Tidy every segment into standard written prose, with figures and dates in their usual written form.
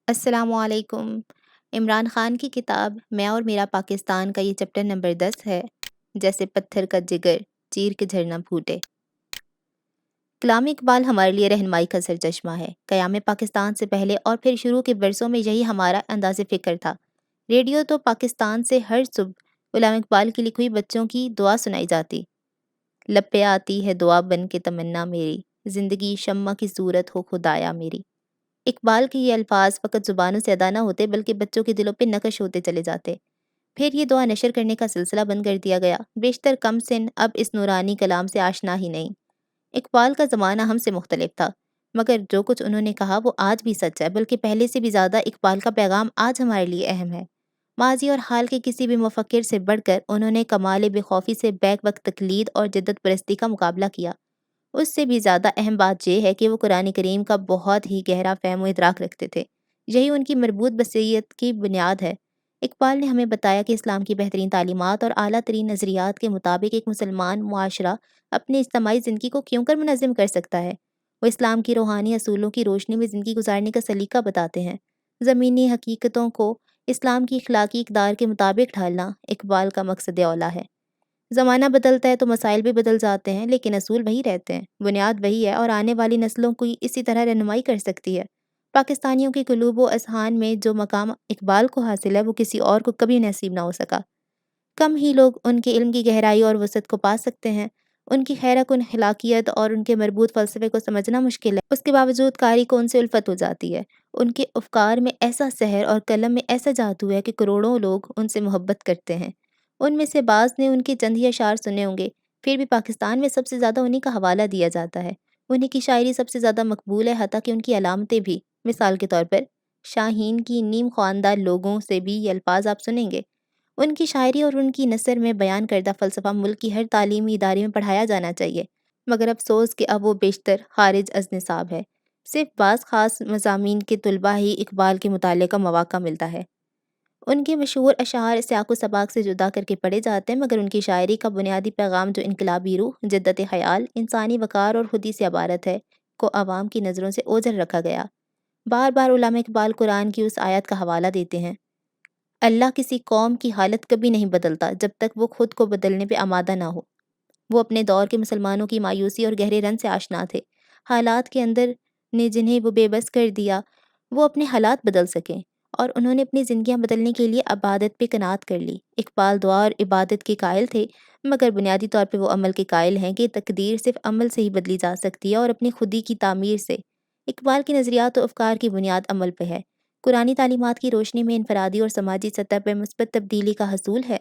السلام علیکم۔ عمران خان کی کتاب میں اور میرا پاکستان کا یہ چیپٹر نمبر 10 ہے۔ جیسے پتھر کا جگر چیر کے جھرنا پھوٹے۔ کلام اقبال ہمارے لیے رہنمائی کا سرچشمہ ہے۔ قیام پاکستان سے پہلے اور پھر شروع کے برسوں میں یہی ہمارا انداز فکر تھا۔ ریڈیو تو پاکستان سے ہر صبح غلام اقبال کی لکھی ہوئی بچوں کی دعا سنائی جاتی۔ لب پہ آتی ہے دعا بن کے تمنا میری، زندگی شمع کی صورت ہو خدایا میری۔ اقبال کے یہ الفاظ فقط زبانوں سے ادا نہ ہوتے بلکہ بچوں کے دلوں پہ نقش ہوتے چلے جاتے۔ پھر یہ دعا نشر کرنے کا سلسلہ بند کر دیا گیا۔ بیشتر کم سن اب اس نورانی کلام سے آشنا ہی نہیں۔ اقبال کا زمانہ ہم سے مختلف تھا، مگر جو کچھ انہوں نے کہا وہ آج بھی سچ ہے، بلکہ پہلے سے بھی زیادہ اقبال کا پیغام آج ہمارے لیے اہم ہے۔ ماضی اور حال کے کسی بھی مفکر سے بڑھ کر انہوں نے کمال بے خوفی سے بیک وقت تقلید اور جدت پرستی کا مقابلہ کیا۔ اس سے بھی زیادہ اہم بات یہ ہے کہ وہ قرآن کریم کا بہت ہی گہرا فہم و ادراک رکھتے تھے۔ یہی ان کی مربوط بصیرت کی بنیاد ہے۔ اقبال نے ہمیں بتایا کہ اسلام کی بہترین تعلیمات اور اعلیٰ ترین نظریات کے مطابق ایک مسلمان معاشرہ اپنی اجتماعی زندگی کو کیوں کر منظم کر سکتا ہے۔ وہ اسلام کی روحانی اصولوں کی روشنی میں زندگی گزارنے کا سلیقہ بتاتے ہیں۔ زمینی حقیقتوں کو اسلام کی اخلاقی اقدار کے مطابق ڈھالنا اقبال کا مقصد اولیٰ ہے۔ زمانہ بدلتا ہے تو مسائل بھی بدل جاتے ہیں، لیکن اصول وہی رہتے ہیں، بنیاد وہی ہے اور آنے والی نسلوں کو اسی طرح رہنمائی کر سکتی ہے۔ پاکستانیوں کے قلوب و اذہان میں جو مقام اقبال کو حاصل ہے وہ کسی اور کو کبھی نصیب نہ ہو سکا۔ کم ہی لوگ ان کے علم کی گہرائی اور وسعت کو پا سکتے ہیں۔ ان کی خیرہ کن خلاقیت اور ان کے مربوط فلسفے کو سمجھنا مشکل ہے، اس کے باوجود قاری کو ان سے الفت ہو جاتی ہے۔ ان کے افکار میں ایسا سحر اور قلم میں ایسا جادو ہے کہ کروڑوں لوگ ان سے محبت کرتے ہیں۔ ان میں سے بعض نے ان کے چند ہی اشعار سنے ہوں گے، پھر بھی پاکستان میں سب سے زیادہ انہی کا حوالہ دیا جاتا ہے۔ انہی کی شاعری سب سے زیادہ مقبول ہے، حتیٰ کہ ان کی علامتیں بھی۔ مثال کے طور پر شاہین کی نیم خواندہ لوگوں سے بھی یہ الفاظ آپ سنیں گے۔ ان کی شاعری اور ان کی نثر میں بیان کردہ فلسفہ ملک کی ہر تعلیمی ادارے میں پڑھایا جانا چاہیے، مگر افسوس کہ اب وہ بیشتر خارج از نصاب ہے۔ صرف بعض خاص مضامین کے طلباء ہی اقبال کے مطالعے کا مواقع ملتا ہے۔ ان کے مشہور اشعار سیاق و سباق سے جدا کر کے پڑھے جاتے ہیں، مگر ان کی شاعری کا بنیادی پیغام جو انقلابی روح، جدت خیال، انسانی وقار اور خودی سے عبارت ہے، کو عوام کی نظروں سے اوجھل رکھا گیا۔ بار بار علامہ اقبال قرآن کی اس آیت کا حوالہ دیتے ہیں: اللہ کسی قوم کی حالت کبھی نہیں بدلتا جب تک وہ خود کو بدلنے پہ آمادہ نہ ہو۔ وہ اپنے دور کے مسلمانوں کی مایوسی اور گہرے رنج سے آشنا تھے۔ حالات کے اندر نے جنہیں وہ بے بس کر دیا وہ اپنے حالات بدل سکیں، اور انہوں نے اپنی زندگیاں بدلنے کے لیے عبادت پہ قناعت کر لی۔ اقبال دعا اور عبادت کے قائل تھے، مگر بنیادی طور پہ وہ عمل کے قائل ہیں کہ تقدیر صرف عمل سے ہی بدلی جا سکتی ہے، اور اپنی خودی کی تعمیر سے۔ اقبال کے نظریات و افکار کی بنیاد عمل پہ ہے۔ قرآنی تعلیمات کی روشنی میں انفرادی اور سماجی سطح پر مثبت تبدیلی کا حصول ہے۔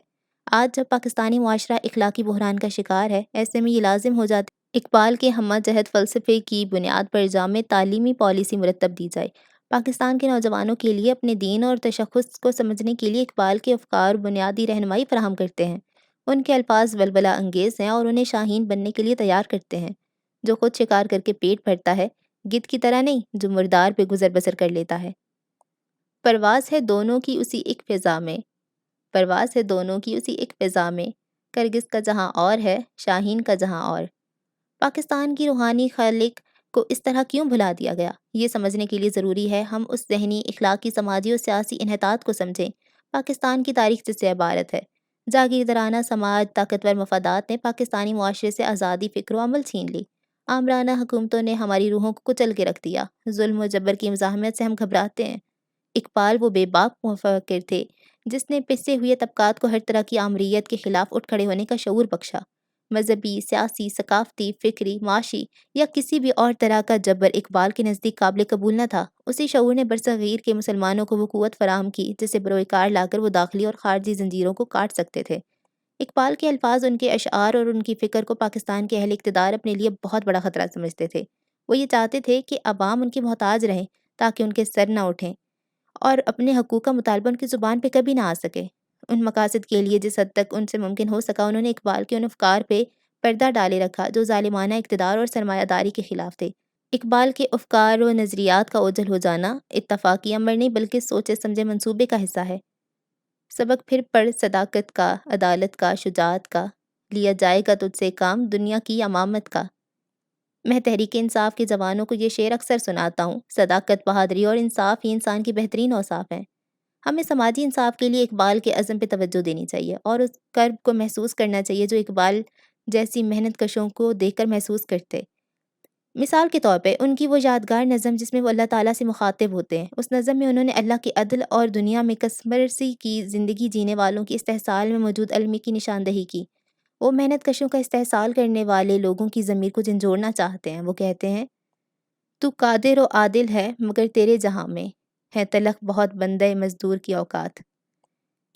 آج جب پاکستانی معاشرہ اخلاقی بحران کا شکار ہے، ایسے میں یہ لازم ہو جاتا ہے اقبال کے ہمہ جہت فلسفے کی بنیاد پر جامع تعلیمی پالیسی مرتب دی جائے۔ پاکستان کے نوجوانوں کے لیے اپنے دین اور تشخص کو سمجھنے کے لیے اقبال کے افکار بنیادی رہنمائی فراہم کرتے ہیں۔ ان کے الفاظ ولولہ انگیز ہیں اور انہیں شاہین بننے کے لیے تیار کرتے ہیں، جو خود شکار کر کے پیٹ بھرتا ہے، گدھ کی طرح نہیں جو مردار پہ گزر بسر کر لیتا ہے۔ پرواز ہے دونوں کی اسی ایک فضا میں، پرواز ہے دونوں کی اسی ایک فضا میں، کرگس کا جہاں اور ہے، شاہین کا جہاں اور۔ پاکستان کی روحانی خالق کو اس طرح کیوں بھلا دیا گیا؟ یہ سمجھنے کے لیے ضروری ہے ہم اس ذہنی، اخلاقی، سماجی اور سیاسی انحطاط کو سمجھیں۔ پاکستان کی تاریخ جس سے عبارت ہے۔ جاگیردارانہ سماج، طاقتور مفادات نے پاکستانی معاشرے سے آزادی فکر و عمل چھین لی۔ آمرانہ حکومتوں نے ہماری روحوں کو کچل کے رکھ دیا۔ ظلم و جبر کی مزاحمت سے ہم گھبراتے ہیں۔ اقبال وہ بے باک مفکر تھے جس نے پسے ہوئے طبقات کو ہر طرح کی آمریت کے خلاف اٹھ کھڑے ہونے کا شعور بخشا۔ مذہبی، سیاسی، ثقافتی، فکری، معاشی یا کسی بھی اور طرح کا جبر اقبال کے نزدیک قابل قبول نہ تھا۔ اسی شعور نے برصغیر کے مسلمانوں کو وہ قوت فراہم کی جسے بروئے کار لا کر وہ داخلی اور خارجی زنجیروں کو کاٹ سکتے تھے۔ اقبال کے الفاظ، ان کے اشعار اور ان کی فکر کو پاکستان کے اہل اقتدار اپنے لیے بہت بڑا خطرہ سمجھتے تھے۔ وہ یہ چاہتے تھے کہ عوام ان کے محتاج رہیں تاکہ ان کے سر نہ اٹھیں اور اپنے حقوق کا مطالبہ ان کی زبان پہ کبھی نہ آ سکے۔ ان مقاصد کے لیے جس حد تک ان سے ممکن ہو سکا انہوں نے اقبال کے ان افکار پہ پردہ ڈالے رکھا جو ظالمانہ اقتدار اور سرمایہ داری کے خلاف تھے۔ اقبال کے افکار و نظریات کا اوجھل ہو جانا اتفاقی امر نہیں بلکہ سوچے سمجھے منصوبے کا حصہ ہے۔ سبق پھر پڑھ صداقت کا، عدالت کا، شجاعت کا، لیا جائے گا تجھ سے کام دنیا کی امامت کا۔ میں تحریک انصاف کے جوانوں کو یہ شعر اکثر سناتا ہوں، صداقت، بہادری اور انصاف ہی انسان کی بہترین اوصاف ہیں۔ ہمیں سماجی انصاف کے لیے اقبال کے عزم پہ توجہ دینی چاہیے اور اس کرب کو محسوس کرنا چاہیے جو اقبال جیسی محنت کشوں کو دیکھ کر محسوس کرتے۔ مثال کے طور پہ ان کی وہ یادگار نظم جس میں وہ اللہ تعالیٰ سے مخاطب ہوتے ہیں، اس نظم میں انہوں نے اللہ کے عدل اور دنیا میں کسمرسی کی زندگی جینے والوں کی استحصال میں موجود علمی کی نشاندہی کی۔ وہ محنت کشوں کا استحصال کرنے والے لوگوں کی ضمیر کو جھنجھوڑنا چاہتے ہیں۔ وہ کہتے ہیں، تو قادر و عادل ہے مگر تیرے جہاں میں ہے تلخ بہت بندہ مزدور کی اوقات۔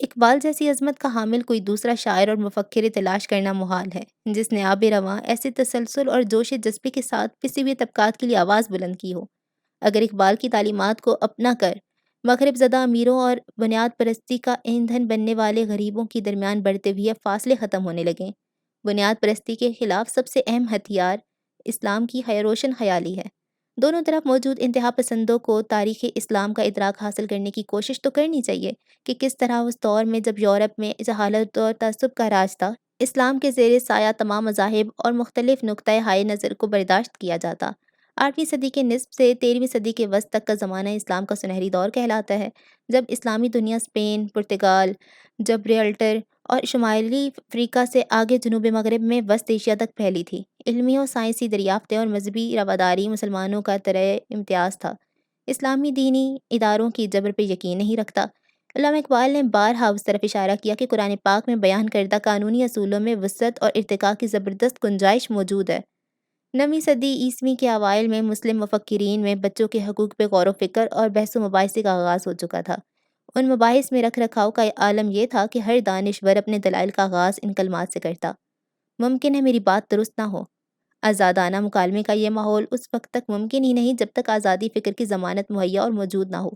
اقبال جیسی عظمت کا حامل کوئی دوسرا شاعر اور مفکر تلاش کرنا محال ہے جس نے آب رواں ایسے تسلسل اور جوش جذبے کے ساتھ پسی ہوئے طبقات کے لیے آواز بلند کی ہو۔ اگر اقبال کی تعلیمات کو اپنا کر مغرب زدہ امیروں اور بنیاد پرستی کا ایندھن بننے والے غریبوں کے درمیان بڑھتے ہوئے فاصلے ختم ہونے لگیں، بنیاد پرستی کے خلاف سب سے اہم ہتھیار اسلام کی روشن خیالی ہے۔ دونوں طرف موجود انتہا پسندوں کو تاریخ اسلام کا ادراک حاصل کرنے کی کوشش تو کرنی چاہیے کہ کس طرح اس دور میں جب یورپ میں جہالت اور تعصب کا راج تھا، اسلام کے زیر سایہ تمام مذاہب اور مختلف نقطۂ ہائے نظر کو برداشت کیا جاتا۔ 8ویں صدی کے نصف سے 13ویں صدی کے وسط تک کا زمانہ اسلام کا سنہری دور کہلاتا ہے، جب اسلامی دنیا اسپین، پرتگال، جبرالٹر اور شمالی افریقہ سے آگے جنوب مغرب میں وسط ایشیا تک پھیلی تھی۔ علمی اور سائنسی دریافتیں اور مذہبی رواداری مسلمانوں کا طرح امتیاز تھا۔ اسلامی دینی اداروں کی جبر پہ یقین نہیں رکھتا۔ علامہ اقبال نے بارہا اس طرف اشارہ کیا کہ قرآن پاک میں بیان کردہ قانونی اصولوں میں وسعت اور ارتقاء کی زبردست گنجائش موجود ہے۔ 9ویں صدی عیسوی کے اوائل میں مسلم مفکرین میں بچوں کے حقوق پہ غور و فکر اور بحث و مباحثے کا آغاز ہو چکا تھا۔ ان مباحث میں رکھ رکھاؤ کا عالم یہ تھا کہ ہر دانشور اپنے دلائل کا آغاز ان کلمات سے کرتا، ممکن ہے میری بات درست نہ ہو۔ آزادانہ مکالمے کا یہ ماحول اس وقت تک ممکن ہی نہیں جب تک آزادی فکر کی ضمانت مہیا اور موجود نہ ہو۔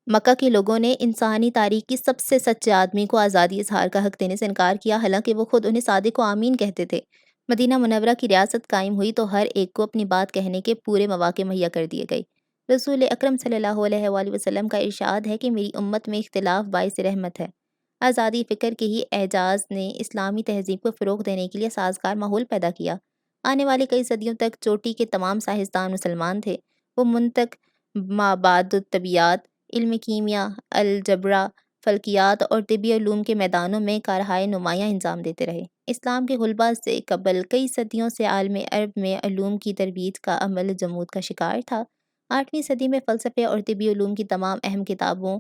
مکہ کے لوگوں نے انسانی تاریخ کی سب سے سچے آدمی کو آزادی اظہار کا حق دینے سے انکار کیا، حالانکہ وہ خود انہیں صادق و امین کہتے تھے۔ مدینہ منورہ کی ریاست قائم ہوئی تو ہر ایک کو اپنی بات کہنے کے پورے مواقع مہیا کر دیے گئے۔ رسول اکرم صلی اللہ علیہ وآلہ وسلم کا ارشاد ہے کہ میری امت میں اختلاف باعث رحمت ہے۔ آزادی فکر کے ہی اعجاز نے اسلامی تہذیب کو فروغ دینے کے لیے سازگار ماحول پیدا کیا۔ آنے والی کئی صدیوں تک چوٹی کے تمام سائنسدان مسلمان تھے۔ وہ منطق، مابعد الطبیعیات، علم کیمیا، الجبرا، فلکیات اور طبی علوم کے میدانوں میں کارہائے نمایاں انجام دیتے رہے۔ اسلام کے غلبہ سے قبل کئی صدیوں سے عالم عرب میں علوم کی ترویج کا عمل جمود کا شکار تھا۔ 8ویں صدی میں فلسفے اور طبی علوم کی تمام اہم کتابوں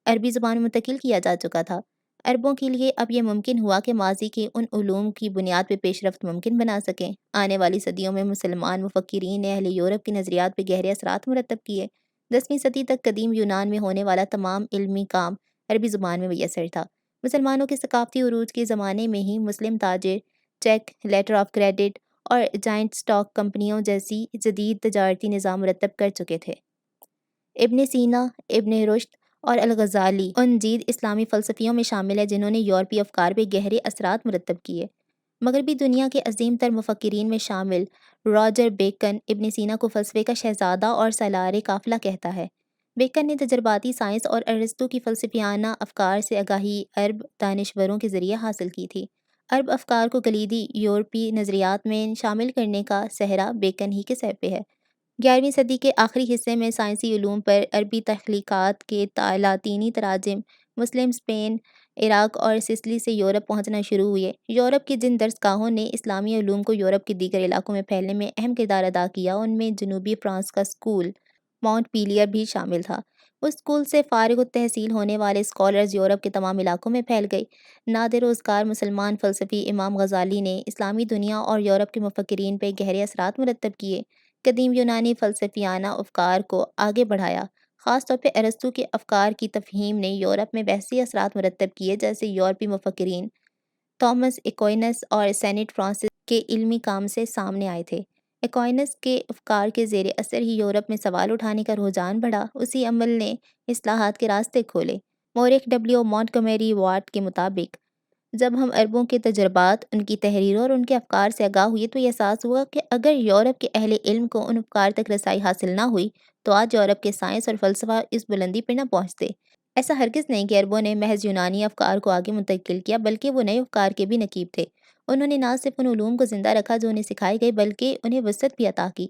عربی زبان میں منتقل کیا جا چکا تھا۔ عربوں کے لیے اب یہ ممکن ہوا کہ ماضی کے ان علوم کی بنیاد پہ پیش رفت ممکن بنا سکیں۔ آنے والی صدیوں میں مسلمان مفکرین نے اہل یورپ کے نظریات پہ گہرے اثرات مرتب کیے۔ 10ویں صدی تک قدیم یونان میں ہونے والا تمام علمی کام عربی زبان میں میسر تھا۔ مسلمانوں کے ثقافتی عروج کے زمانے میں ہی مسلم تاجر چیک، لیٹر آف کریڈٹ اور جائنٹ سٹاک کمپنیوں جیسی جدید تجارتی نظام مرتب کر چکے تھے۔ ابن سینا، ابن رشد اور الغزالی ان جدید اسلامی فلسفیوں میں شامل ہیں جنہوں نے یورپی افکار پہ گہرے اثرات مرتب کیے۔ مغربی دنیا کے عظیم تر مفکرین میں شامل راجر بیکن ابن سینا کو فلسفے کا شہزادہ اور سالار قافلہ کہتا ہے۔ بیکن نے تجرباتی سائنس اور ارسطو کی فلسفیانہ افکار سے آگاہی عرب دانشوروں کے ذریعے حاصل کی تھی۔ عرب افکار کو کلیدی یورپی نظریات میں شامل کرنے کا سہرا بیکن ہی کے سر پہ ہے۔ 11ویں صدی کے آخری حصے میں سائنسی علوم پر عربی تخلیقات کے لاطینی تراجم مسلم اسپین، عراق اور سسلی سے یورپ پہنچنا شروع ہوئے۔ یورپ کی جن درسگاہوں نے اسلامی علوم کو یورپ کے دیگر علاقوں میں پھیلنے میں اہم کردار ادا کیا، ان میں جنوبی فرانس کا اسکول ماؤنٹ پیلیئر بھی شامل تھا۔ اس اسکول سے فارغ التحصیل ہونے والے اسکالرز یورپ کے تمام علاقوں میں پھیل گئے۔ نادر روزگار مسلمان فلسفی امام غزالی نے اسلامی دنیا اور یورپ کے مفکرین پہ گہرے اثرات مرتب کیے۔ قدیم یونانی فلسفیانہ افکار کو آگے بڑھایا، خاص طور پہ ارسطو کے افکار کی تفہیم نے یورپ میں ویسے اثرات مرتب کیے جیسے یورپی مفکرین تھامس ایکوائنس اور سینٹ فرانسس کے علمی کام سے سامنے آئے تھے۔ ایکوائنس کے افکار کے زیر اثر ہی یورپ میں سوال اٹھانے کا رجحان بڑھا، اسی عمل نے اصلاحات کے راستے کھولے۔ مورخ ڈبلیو مونٹگومیری واٹ کے مطابق جب ہم عربوں کے تجربات، ان کی تحریروں اور ان کے افکار سے آگاہ ہوئے تو یہ احساس ہوا کہ اگر یورپ کے اہل علم کو ان افکار تک رسائی حاصل نہ ہوئی تو آج یورپ کے سائنس اور فلسفہ اس بلندی پر نہ پہنچتے۔ ایسا ہرگز نہیں کہ عربوں نے محض یونانی افکار کو آگے منتقل کیا، بلکہ وہ نئے افکار کے بھی نقیب تھے۔ انہوں نے نہ صرف ان علوم کو زندہ رکھا جو انہیں سکھائے گئے بلکہ انہیں وسعت بھی عطا کی۔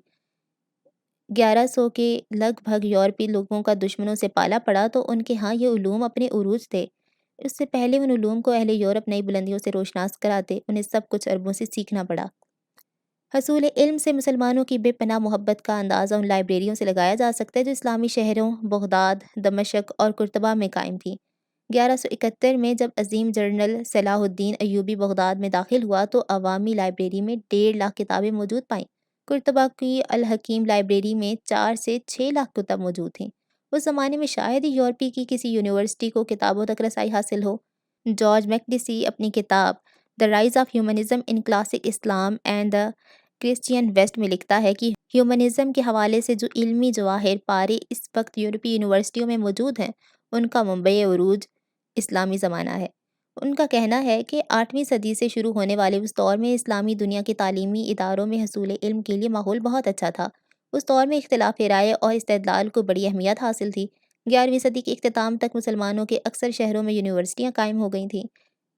1100 کے لگ بھگ یورپی لوگوں کا دشمنوں سے پالا پڑا تو ان کے ہاں یہ علوم اپنے عروج تھے۔ اس سے پہلے ان علوم کو اہل یورپ نئی بلندیوں سے روشناس کراتے، انہیں سب کچھ عربوں سے سیکھنا پڑا۔ حصول علم سے مسلمانوں کی بے پناہ محبت کا اندازہ ان لائبریریوں سے لگایا جا سکتا ہے جو اسلامی شہروں بغداد، دمشق اور قرطبہ میں قائم تھیں۔ 1171 میں جب عظیم جنرل صلاح الدین ایوبی بغداد میں داخل ہوا تو عوامی لائبریری میں 1.5 لاکھ کتابیں موجود پائیں۔ قرطبہ کی الحکیم لائبریری میں 4 سے 6 لاکھ کتب موجود تھیں۔ اس زمانے میں شاید ہی یورپی کی کسی یونیورسٹی کو کتابوں تک رسائی حاصل ہو۔ جارج میکڈیسی اپنی کتاب The Rise of Humanism in Classic Islam and the Christian West میں لکھتا ہے کہ ہیومنزم کے حوالے سے جو علمی جواہر پارے اس وقت یورپی یونیورسٹیوں میں موجود ہیں ان کا منبع عروج اسلامی زمانہ ہے۔ ان کا کہنا ہے کہ 8ویں صدی سے شروع ہونے والے اس دور میں اسلامی دنیا کے تعلیمی اداروں میں حصول علم کے لیے ماحول بہت اچھا تھا۔ اس دور میں اختلاف رائے اور استدلال کو بڑی اہمیت حاصل تھی۔ 11ویں صدی کے اختتام تک مسلمانوں کے اکثر شہروں میں یونیورسٹیاں قائم ہو گئی تھیں۔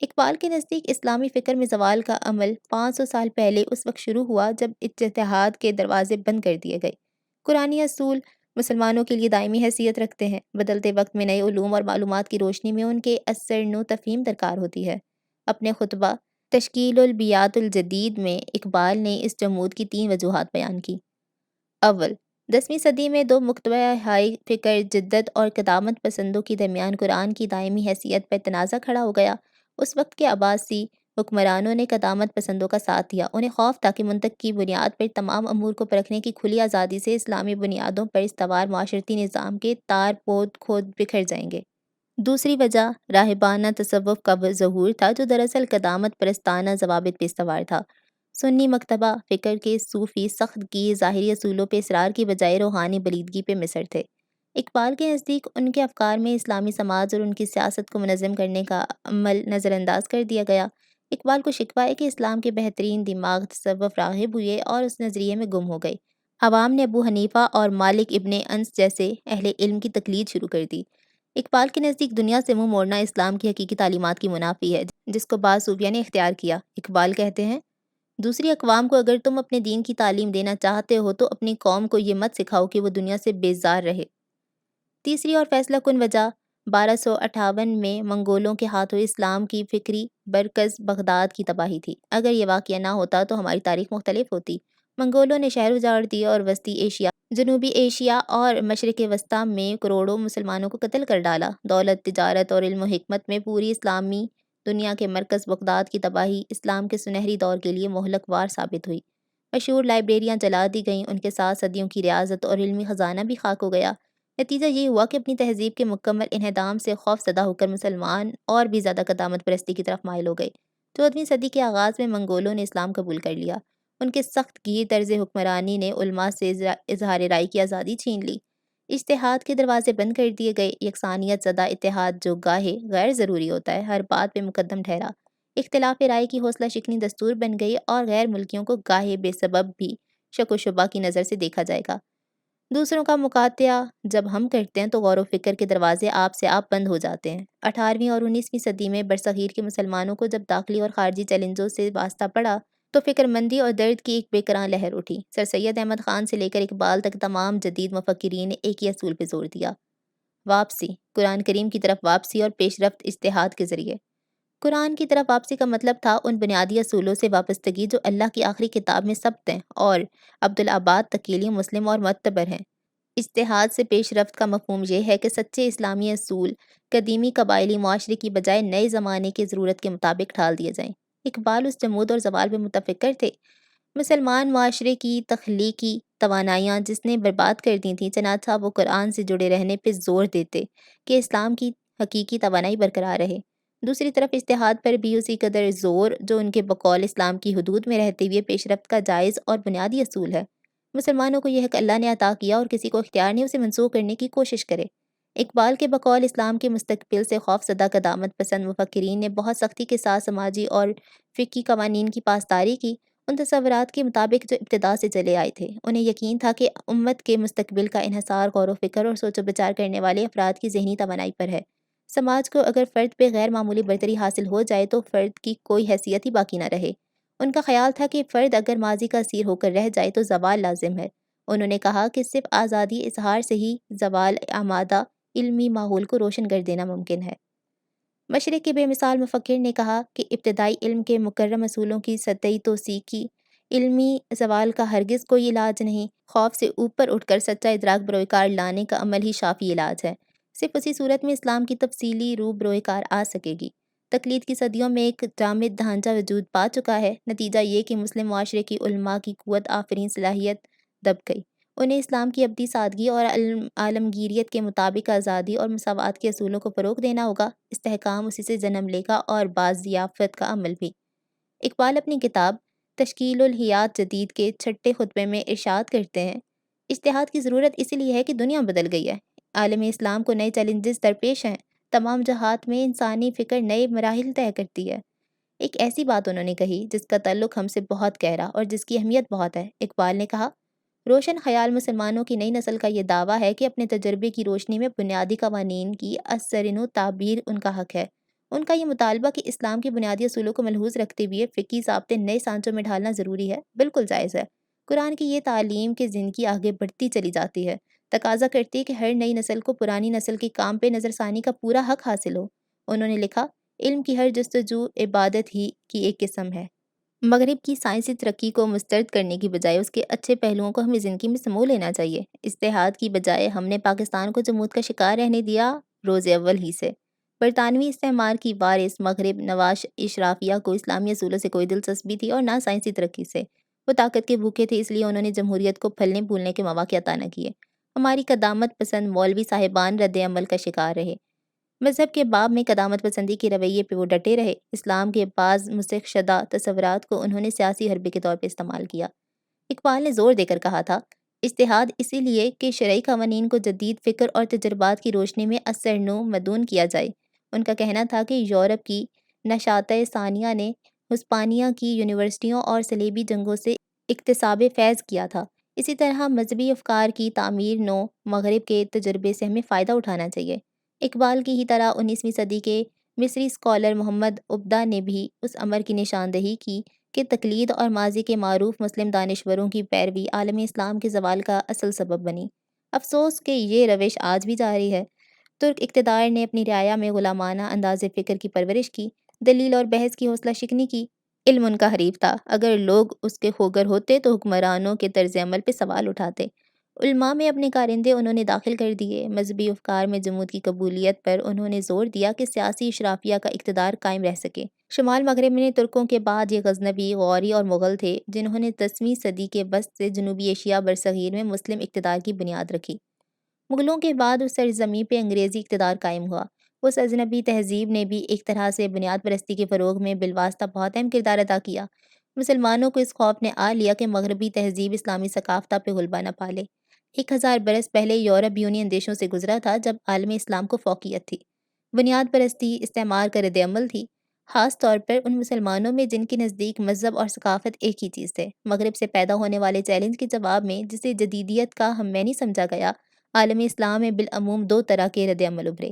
اقبال کے نزدیک اسلامی فکر میں زوال کا عمل 500 سال پہلے اس وقت شروع ہوا جب اجتہاد کے دروازے بند کر دیے گئے۔ قرآنی اصول مسلمانوں کے لیے دائمی حیثیت رکھتے ہیں۔ بدلتے وقت میں نئے علوم اور معلومات کی روشنی میں ان کے اثر نو تفہیم درکار ہوتی ہے۔ اپنے خطبہ تشکیل البیات الجدید میں اقبال نے اس جمود کی 3 وجوہات بیان کی۔ اول، 10ویں صدی میں 2 مکتبہ ہائی فکر جدت اور قدامت پسندوں کے درمیان قرآن کی دائمی حیثیت پر تنازع کھڑا ہو گیا۔ اس وقت کے عباسی حکمرانوں نے قدامت پسندوں کا ساتھ دیا۔ انہیں خوف تھا کہ منطق کی بنیاد پر تمام امور کو پرکھنے کی کھلی آزادی سے اسلامی بنیادوں پر استوار معاشرتی نظام کے تار پود خود بکھر جائیں گے۔ دوسری وجہ راہبانہ تصوف کا ظہور تھا جو دراصل قدامت پرستانہ ضوابط پہ استوار تھا۔ سنی مکتبہ فکر کے صوفی سخت کی ظاہری اصولوں پہ اصرار کی بجائے روحانی بلیدگی پہ مصر تھے۔ اقبال کے نزدیک ان کے افکار میں اسلامی سماج اور ان کی سیاست کو منظم کرنے کا عمل نظر انداز کر دیا گیا۔ اقبال کو شکوہ ہے کہ اسلام کے بہترین دماغ تصوف راغب ہوئے اور اس نظریے میں گم ہو گئے۔ عوام نے ابو حنیفہ اور مالک ابن انس جیسے اہل علم کی تقلید شروع کر دی۔ اقبال کے نزدیک دنیا سے منہ موڑنا اسلام کی حقیقی تعلیمات کی منافی ہے جس کو بعض صوفیہ نے اختیار کیا۔ اقبال کہتے ہیں، دوسری اقوام کو اگر تم اپنے دین کی تعلیم دینا چاہتے ہو تو اپنی قوم کو یہ مت سکھاؤ کہ وہ دنیا سے بیزار رہے۔ تیسری اور فیصلہ کن وجہ 1258 میں منگولوں کے ہاتھوں اسلام کی فکری برکز بغداد کی تباہی تھی۔ اگر یہ واقعہ نہ ہوتا تو ہماری تاریخ مختلف ہوتی۔ منگولوں نے شہر اجاڑ دیے اور وسطی ایشیا، جنوبی ایشیا اور مشرق وسطیٰ میں کروڑوں مسلمانوں کو قتل کر ڈالا۔ دولت، تجارت اور علم و حکمت میں پوری اسلامی دنیا کے مرکز بغداد کی تباہی اسلام کے سنہری دور کے لیے مہلک وار ثابت ہوئی۔ مشہور لائبریریاں جلا دی گئیں، ان کے ساتھ صدیوں کی ریاضت اور علمی خزانہ بھی خاک ہو گیا۔ نتیجہ یہ ہوا کہ اپنی تہذیب کے مکمل انہدام سے خوف زدہ ہو کر مسلمان اور بھی زیادہ قدامت پرستی کی طرف مائل ہو گئے۔ 14ویں صدی کے آغاز میں منگولوں نے اسلام قبول کر لیا۔ ان کے سخت گیر طرز حکمرانی نے علماء سے اظہار رائے کی آزادی چھین لی۔ اجتہاد کے دروازے بند کر دیے گئے۔ یکسانیت زدہ اتحاد جو گاہے غیر ضروری ہوتا ہے، ہر بات پہ مقدم ٹھہرا۔ اختلاف رائے کی حوصلہ شکنی دستور بن گئی اور غیر ملکیوں کو گاہے بے سبب بھی شک و شبہ کی نظر سے دیکھا جائے گا۔ دوسروں کا مقاطعہ جب ہم کرتے ہیں تو غور و فکر کے دروازے آپ سے آپ بند ہو جاتے ہیں۔ 18ویں اور 19ویں صدی میں برصغیر کے مسلمانوں کو جب داخلی اور خارجی چیلنجوں سے واسطہ پڑا تو فکر مندی اور درد کی ایک بے کران لہر اٹھی۔ سر سید احمد خان سے لے کر اقبال تک تمام جدید مفکرین نے ایک ہی اصول پہ زور دیا: واپسی، قرآن کریم کی طرف واپسی اور پیش رفت اجتہاد کے ذریعے۔ قرآن کی طرف واپسی کا مطلب تھا ان بنیادی اصولوں سے وابستگی جو اللہ کی آخری کتاب میں ثبت ہیں اور عبدالآباد تک کے لیے مسلم اور معتبر ہیں۔ اجتہاد سے پیش رفت کا مفہوم یہ ہے کہ سچے اسلامی اصول قدیمی قبائلی معاشرے کی بجائے نئے زمانے کی ضرورت کے مطابق ڈھال دیے جائیں۔ اقبال اس جمود اور زوال پہ متفکر تھے۔ مسلمان معاشرے کی تخلیقی توانائیاں جس نے برباد کر دی تھیں، چنانچہ وہ قرآن سے جڑے رہنے پہ زور دیتے کہ اسلام کی حقیقی توانائی برقرار رہے۔ دوسری طرف اجتہاد پر بھی اسی قدر زور جو ان کے بقول اسلام کی حدود میں رہتے ہوئے پیش رفت کا جائز اور بنیادی اصول ہے۔ مسلمانوں کو یہ حق اللہ نے عطا کیا اور کسی کو اختیار نہیں اسے منسوخ کرنے کی کوشش کرے۔ اقبال کے بقول اسلام کے مستقبل سے خوف زدہ قدامت پسند مفکرین نے بہت سختی کے ساتھ سماجی اور فقہی قوانین کی پاسداری کی، ان تصورات کے مطابق جو ابتدا سے چلے آئے تھے۔ انہیں یقین تھا کہ امت کے مستقبل کا انحصار غور و فکر اور سوچ و بچار کرنے والے افراد کی ذہنی توانائی پر ہے۔ سماج کو اگر فرد پہ غیر معمولی برتری حاصل ہو جائے تو فرد کی کوئی حیثیت ہی باقی نہ رہے۔ ان کا خیال تھا کہ فرد اگر ماضی کا اسیر ہو کر رہ جائے تو زوال لازم ہے۔ انہوں نے کہا کہ صرف آزادی اظہار سے ہی زوال آمادہ علمی ماحول کو روشن کر دینا ممکن ہے۔ مشرق کے بے مثال مفکر نے کہا کہ ابتدائی علم کے مکرم اصولوں کی سطحی توسیع کی علمی زوال کا ہرگز کوئی علاج نہیں، خوف سے اوپر اٹھ کر سچا ادراک بروئے کار لانے کا عمل ہی شافی علاج ہے۔ صرف اسی صورت میں اسلام کی تفصیلی روح بروئے کار آ سکے گی۔ تقلید کی صدیوں میں ایک جامد ڈھانچہ وجود پا چکا ہے، نتیجہ یہ کہ مسلم معاشرے کی علماء کی قوت آفرین صلاحیت دب گئی۔ انہیں اسلام کی ابدی سادگی اور عالمگیریت کے مطابق آزادی اور مساوات کے اصولوں کو فروغ دینا ہوگا۔ استحکام اسی سے جنم لے گا اور بازیافت کا عمل بھی۔ اقبال اپنی کتاب تشکیل الحیات جدید کے چھٹے خطبے میں ارشاد کرتے ہیں، اجتہاد کی ضرورت اسی لیے ہے کہ دنیا بدل گئی ہے، عالم اسلام کو نئے چیلنجز درپیش ہیں، تمام جہات میں انسانی فکر نئے مراحل طے کرتی ہے۔ ایک ایسی بات انہوں نے کہی جس کا تعلق ہم سے بہت گہرا اور جس کی اہمیت بہت ہے۔ اقبال نے کہا، روشن خیال مسلمانوں کی نئی نسل کا یہ دعویٰ ہے کہ اپنے تجربے کی روشنی میں بنیادی قوانین کی ازسرنو تعبیر ان کا حق ہے۔ ان کا یہ مطالبہ کہ اسلام کے بنیادی اصولوں کو ملحوظ رکھتے ہوئے فقہی ضابطے نئے سانچوں میں ڈھالنا ضروری ہے، بالکل جائز ہے۔ قرآن کی یہ تعلیم کہ زندگی آگے بڑھتی چلی جاتی ہے، تقاضا کرتی ہے کہ ہر نئی نسل کو پرانی نسل کے کام پہ نظر ثانی کا پورا حق حاصل ہو۔ انہوں نے لکھا، علم کی ہر جستجو عبادت ہی کی ایک قسم ہے۔ مغرب کی سائنسی ترقی کو مسترد کرنے کی بجائے اس کے اچھے پہلوؤں کو ہمیں زندگی میں سمو لینا چاہیے۔ اجتہاد کی بجائے ہم نے پاکستان کو جمود کا شکار رہنے دیا روز اول ہی سے۔ برطانوی استعمار کی وارث مغرب نواز اشرافیہ کو اسلامی اصولوں سے کوئی دلچسپی تھی اور نہ سائنسی ترقی سے۔ وہ طاقت کے بھوکے تھے، اس لیے انہوں نے جمہوریت کو پھلنے پھولنے کے مواقع عطا نہ کیے۔ ہماری قدامت پسند مولوی صاحبان رد عمل کا شکار رہے۔ مذہب کے باب میں قدامت پسندی کے رویے پہ وہ ڈٹے رہے۔ اسلام کے بعض مسخ شدہ تصورات کو انہوں نے سیاسی حربے کے طور پہ استعمال کیا۔ اقبال نے زور دے کر کہا تھا، اجتہاد اسی لیے کہ شرعی قوانین کو جدید فکر اور تجربات کی روشنی میں اثرنو مدون کیا جائے۔ ان کا کہنا تھا کہ یورپ کی نشاط ثانیہ نے ہسپانیہ کی یونیورسٹیوں اور صلیبی جنگوں سے اکتساب فیض کیا تھا، اسی طرح مذہبی افکار کی تعمیر نو مغرب کے تجربے سے ہمیں فائدہ اٹھانا چاہیے۔ اقبال کی ہی طرح 19ویں صدی کے مصری اسکالر محمد عبدہ نے بھی اس امر کی نشاندہی کی کہ تقلید اور ماضی کے معروف مسلم دانشوروں کی پیروی عالم اسلام کے زوال کا اصل سبب بنی۔ افسوس کہ یہ روش آج بھی جاری ہے۔ ترک اقتدار نے اپنی رعایا میں غلامانہ انداز فکر کی پرورش کی، دلیل اور بحث کی حوصلہ شکنی کی۔ علم ان کا حریف تھا، اگر لوگ اس کے خوگر ہوتے تو حکمرانوں کے طرز عمل پہ سوال اٹھاتے۔ علماء میں اپنے کارندے انہوں نے داخل کر دیے۔ مذہبی افکار میں جمود کی قبولیت پر انہوں نے زور دیا کہ سیاسی اشرافیہ کا اقتدار قائم رہ سکے۔ شمال مغرب میں ترکوں کے بعد یہ غزنوی، غوری اور مغل تھے جنہوں نے 10ویں صدی کے وسط سے جنوبی ایشیا برصغیر میں مسلم اقتدار کی بنیاد رکھی۔ مغلوں کے بعد اس سرزمین پہ انگریزی اقتدار قائم ہوا۔ اس اجنبی تہذیب نے بھی ایک طرح سے بنیاد پرستی کے فروغ میں بالواسطہ بہت اہم کردار ادا کیا۔ مسلمانوں کو اس خوف نے آ لیا کہ مغربی تہذیب اسلامی ثقافتہ پہ غلبہ نہ پالے۔ 1000 برس پہلے یورپ یونین دیشوں سے گزرا تھا جب عالم اسلام کو فوقیت تھی۔ بنیاد پرستی استعمار کا رد عمل تھی، خاص طور پر ان مسلمانوں میں جن کے نزدیک مذہب اور ثقافت ایک ہی چیز تھے۔ مغرب سے پیدا ہونے والے چیلنج کے جواب میں جسے جدیدیت کا ہم معنی سمجھا گیا، عالم اسلام میں بالعموم 2 طرح کے رد عمل ابھرے۔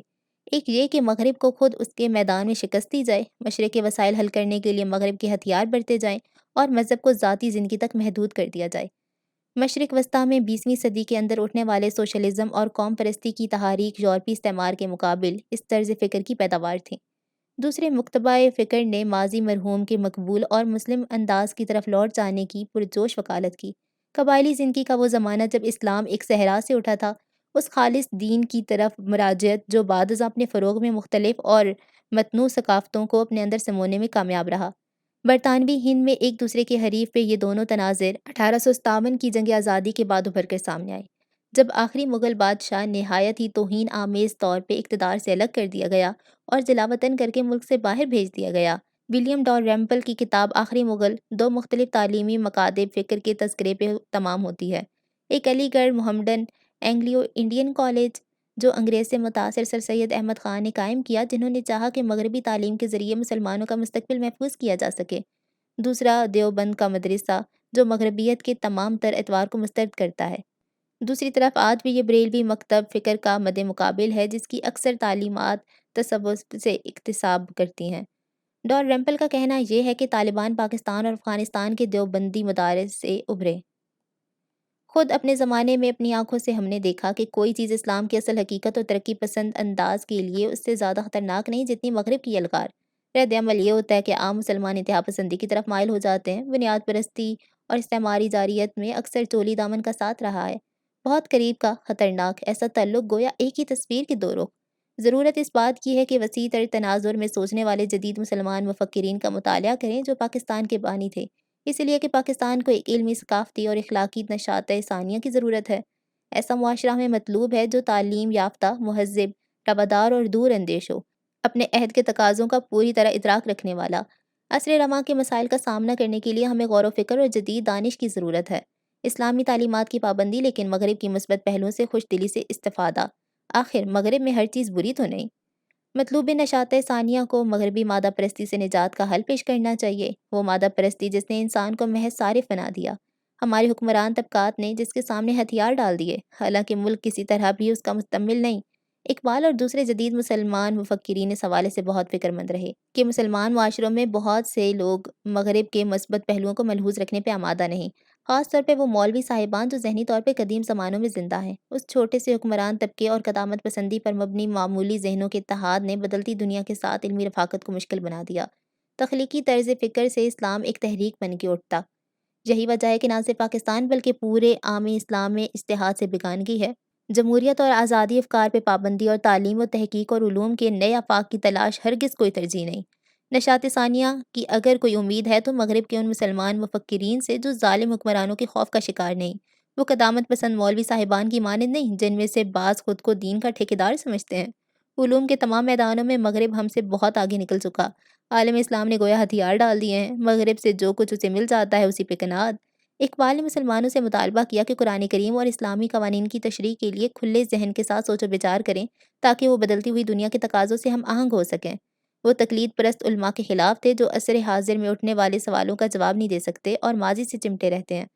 ایک یہ کہ مغرب کو خود اس کے میدان میں شکست دی جائے، مشرق کے وسائل حل کرنے کے لیے مغرب کے ہتھیار برتے جائیں اور مذہب کو ذاتی زندگی تک محدود کر دیا جائے۔ مشرق وسطیٰ میں 20ویں صدی کے اندر اٹھنے والے سوشلزم اور قوم پرستی کی تحاریک یورپی استعمار کے مقابل اس طرز فکر کی پیداوار تھیں۔ دوسرے مکتبہ فکر نے ماضی مرحوم کے مقبول اور مسلم انداز کی طرف لوٹ جانے کی پرجوش وکالت کی۔ قبائلی زندگی کا وہ زمانہ جب اسلام ایک صحرا سے اٹھا تھا، اس خالص دین کی طرف مراجعت جو بعد ازاں اپنے فروغ میں مختلف اور متنوع ثقافتوں کو اپنے اندر سمونے میں کامیاب رہا۔ برطانوی ہند میں ایک دوسرے کے حریف پہ یہ دونوں تناظر 1857 کی جنگ آزادی کے بعد ابھر کر سامنے آئے، جب آخری مغل بادشاہ نہایت ہی توہین آمیز طور پہ اقتدار سے الگ کر دیا گیا اور جلاوطن کر کے ملک سے باہر بھیج دیا گیا۔ ولیم ڈالریمپل کی کتاب آخری مغل 2 مختلف تعلیمی مکاتب فکر کے تذکرے پہ تمام ہوتی ہے۔ ایک علی گڑھ محمڈن اینگلو انڈین کالج جو انگریز سے متاثر سر سید احمد خان نے قائم کیا، جنہوں نے چاہا کہ مغربی تعلیم کے ذریعے مسلمانوں کا مستقبل محفوظ کیا جا سکے۔ دوسرا دیوبند کا مدرسہ جو مغربیت کے تمام تر اتوار کو مسترد کرتا ہے۔ دوسری طرف آج بھی یہ بریلوی مکتب فکر کا مد مقابل ہے جس کی اکثر تعلیمات تصوف سے اقتباس کرتی ہیں۔ ڈار ریمپل کا کہنا یہ ہے کہ طالبان پاکستان اور افغانستان کے دیوبندی مدارس سے ابھرے۔ خود اپنے زمانے میں اپنی آنکھوں سے ہم نے دیکھا کہ کوئی چیز اسلام کی اصل حقیقت اور ترقی پسند انداز کے لیے اس سے زیادہ خطرناک نہیں جتنی مغرب کی الغار۔ رد عمل یہ ہوتا ہے کہ عام مسلمان انتہا پسندی کی طرف مائل ہو جاتے ہیں۔ بنیاد پرستی اور استعماری جاریت میں اکثر چولی دامن کا ساتھ رہا ہے، بہت قریب کا، خطرناک، ایسا تعلق گویا ایک ہی تصویر کے دو رخ۔ ضرورت اس بات کی ہے کہ وسیع تر تناظر میں سوچنے والے جدید مسلمان مفکرین کا مطالعہ کریں جو پاکستان کے بانی تھے، اس لیے کہ پاکستان کو ایک علمی، ثقافتی اور اخلاقی نشاط ثانیہ کی ضرورت ہے۔ ایسا معاشرہ ہمیں مطلوب ہے جو تعلیم یافتہ، مہذب، روادار اور دور اندیش ہو، اپنے عہد کے تقاضوں کا پوری طرح ادراک رکھنے والا۔ عصر رواں کے مسائل کا سامنا کرنے کے لیے ہمیں غور و فکر اور جدید دانش کی ضرورت ہے۔ اسلامی تعلیمات کی پابندی، لیکن مغرب کی مثبت پہلوؤں سے خوش دلی سے استفادہ۔ آخر مغرب میں ہر چیز بری تو نہیں۔ مطلوب نشاط ثانیہ کو مغربی مادہ پرستی سے نجات کا حل پیش کرنا چاہیے، وہ مادہ پرستی جس نے انسان کو محض صارف بنا دیا۔ ہمارے حکمران طبقات نے جس کے سامنے ہتھیار ڈال دیے، حالانکہ ملک کسی طرح بھی اس کا مستعمل نہیں۔ اقبال اور دوسرے جدید مسلمان مفکرین اس حوالے سے بہت فکر مند رہے کہ مسلمان معاشروں میں بہت سے لوگ مغرب کے مثبت پہلوؤں کو ملحوظ رکھنے پہ آمادہ نہیں، خاص طور پہ وہ مولوی صاحبان جو ذہنی طور پہ قدیم زمانوں میں زندہ ہیں۔ اس چھوٹے سے حکمران طبقے اور قدامت پسندی پر مبنی معمولی ذہنوں کے اتحاد نے بدلتی دنیا کے ساتھ علمی رفاقت کو مشکل بنا دیا۔ تخلیقی طرز فکر سے اسلام ایک تحریک بن کے اٹھتا۔ یہی وجہ ہے کہ نہ صرف پاکستان بلکہ پورے عالم اسلام میں اجتہاد سے بیگانگی ہے۔ جمہوریت اور آزادی افکار پہ پابندی اور تعلیم و تحقیق اور علوم کے نئے آفاق کی تلاش ہرگز کوئی ترجیح نہیں۔ نشاط ثانیہ کی اگر کوئی امید ہے تو مغرب کے ان مسلمان مفکرین سے جو ظالم حکمرانوں کے خوف کا شکار نہیں، وہ قدامت پسند مولوی صاحبان کی مانند نہیں جن میں سے بعض خود کو دین کا ٹھیکیدار سمجھتے ہیں۔ علوم کے تمام میدانوں میں مغرب ہم سے بہت آگے نکل چکا۔ عالم اسلام نے گویا ہتھیار ڈال دیے ہیں، مغرب سے جو کچھ اسے مل جاتا ہے اسی پہ قناعت۔ اقبال نے مسلمانوں سے مطالبہ کیا کہ قرآن کریم اور اسلامی قوانین کی تشریح کے لیے کھلے ذہن کے ساتھ سوچ و بچار کریں تاکہ وہ بدلتی ہوئی دنیا کے تقاضوں سے ہم آہنگ ہو سکیں۔ وہ تقلید پرست علماء کے خلاف تھے جو عصر حاضر میں اٹھنے والے سوالوں کا جواب نہیں دے سکتے اور ماضی سے چمٹے رہتے ہیں۔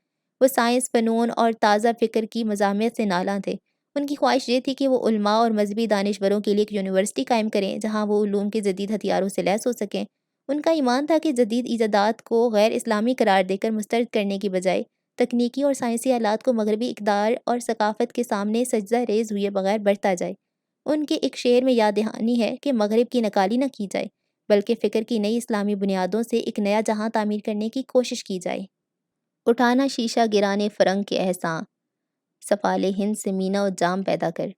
وہ سائنس، فنون اور تازہ فکر کی مزاحمت سے نالاں تھے۔ ان کی خواہش یہ تھی کہ وہ علماء اور مذہبی دانشوروں کے لیے ایک یونیورسٹی قائم کریں جہاں وہ علوم کے جدید ہتھیاروں سے لیس ہو سکیں۔ ان کا ایمان تھا کہ جدید ایجادات کو غیر اسلامی قرار دے کر مسترد کرنے کی بجائے تکنیکی اور سائنسی آلات کو مغربی اقدار اور ثقافت کے سامنے سجدہ ریز ہوئے بغیر بڑھتا جائے۔ ان کے ایک شعر میں یاد دہانی ہے کہ مغرب کی نکالی نہ کی جائے بلکہ فکر کی نئی اسلامی بنیادوں سے ایک نیا جہاں تعمیر کرنے کی کوشش کی جائے۔ اٹھانا شیشہ گرانے فرنگ کے احساں، سفال ہند سے مینا و جام پیدا کر۔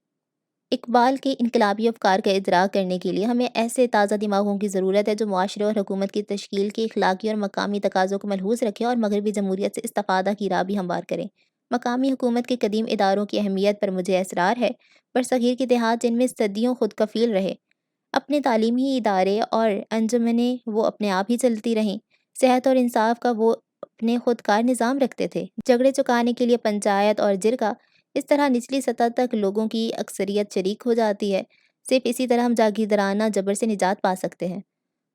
اقبال کے انقلابی افکار کا ادراک کرنے کے لیے ہمیں ایسے تازہ دماغوں کی ضرورت ہے جو معاشرے اور حکومت کی تشکیل کے اخلاقی اور مقامی تقاضوں کو ملحوظ رکھیں اور مغربی جمہوریت سے استفادہ کی راہ بھی ہموار کریں۔ مقامی حکومت کے قدیم اداروں کی اہمیت پر مجھے اصرار ہے۔ برصغیر کے دیہات جن میں صدیوں خود کفیل رہے، اپنے تعلیمی ادارے اور انجمنیں وہ اپنے آپ ہی چلتی رہیں، صحت اور انصاف کا وہ اپنے خودکار نظام رکھتے تھے، جھگڑے چکانے کے لیے پنچایت اور جرگہ، اس طرح نچلی سطح تک لوگوں کی اکثریت شریک ہو جاتی ہے۔ صرف اسی طرح ہم جاگیردارانہ جبر سے نجات پا سکتے ہیں۔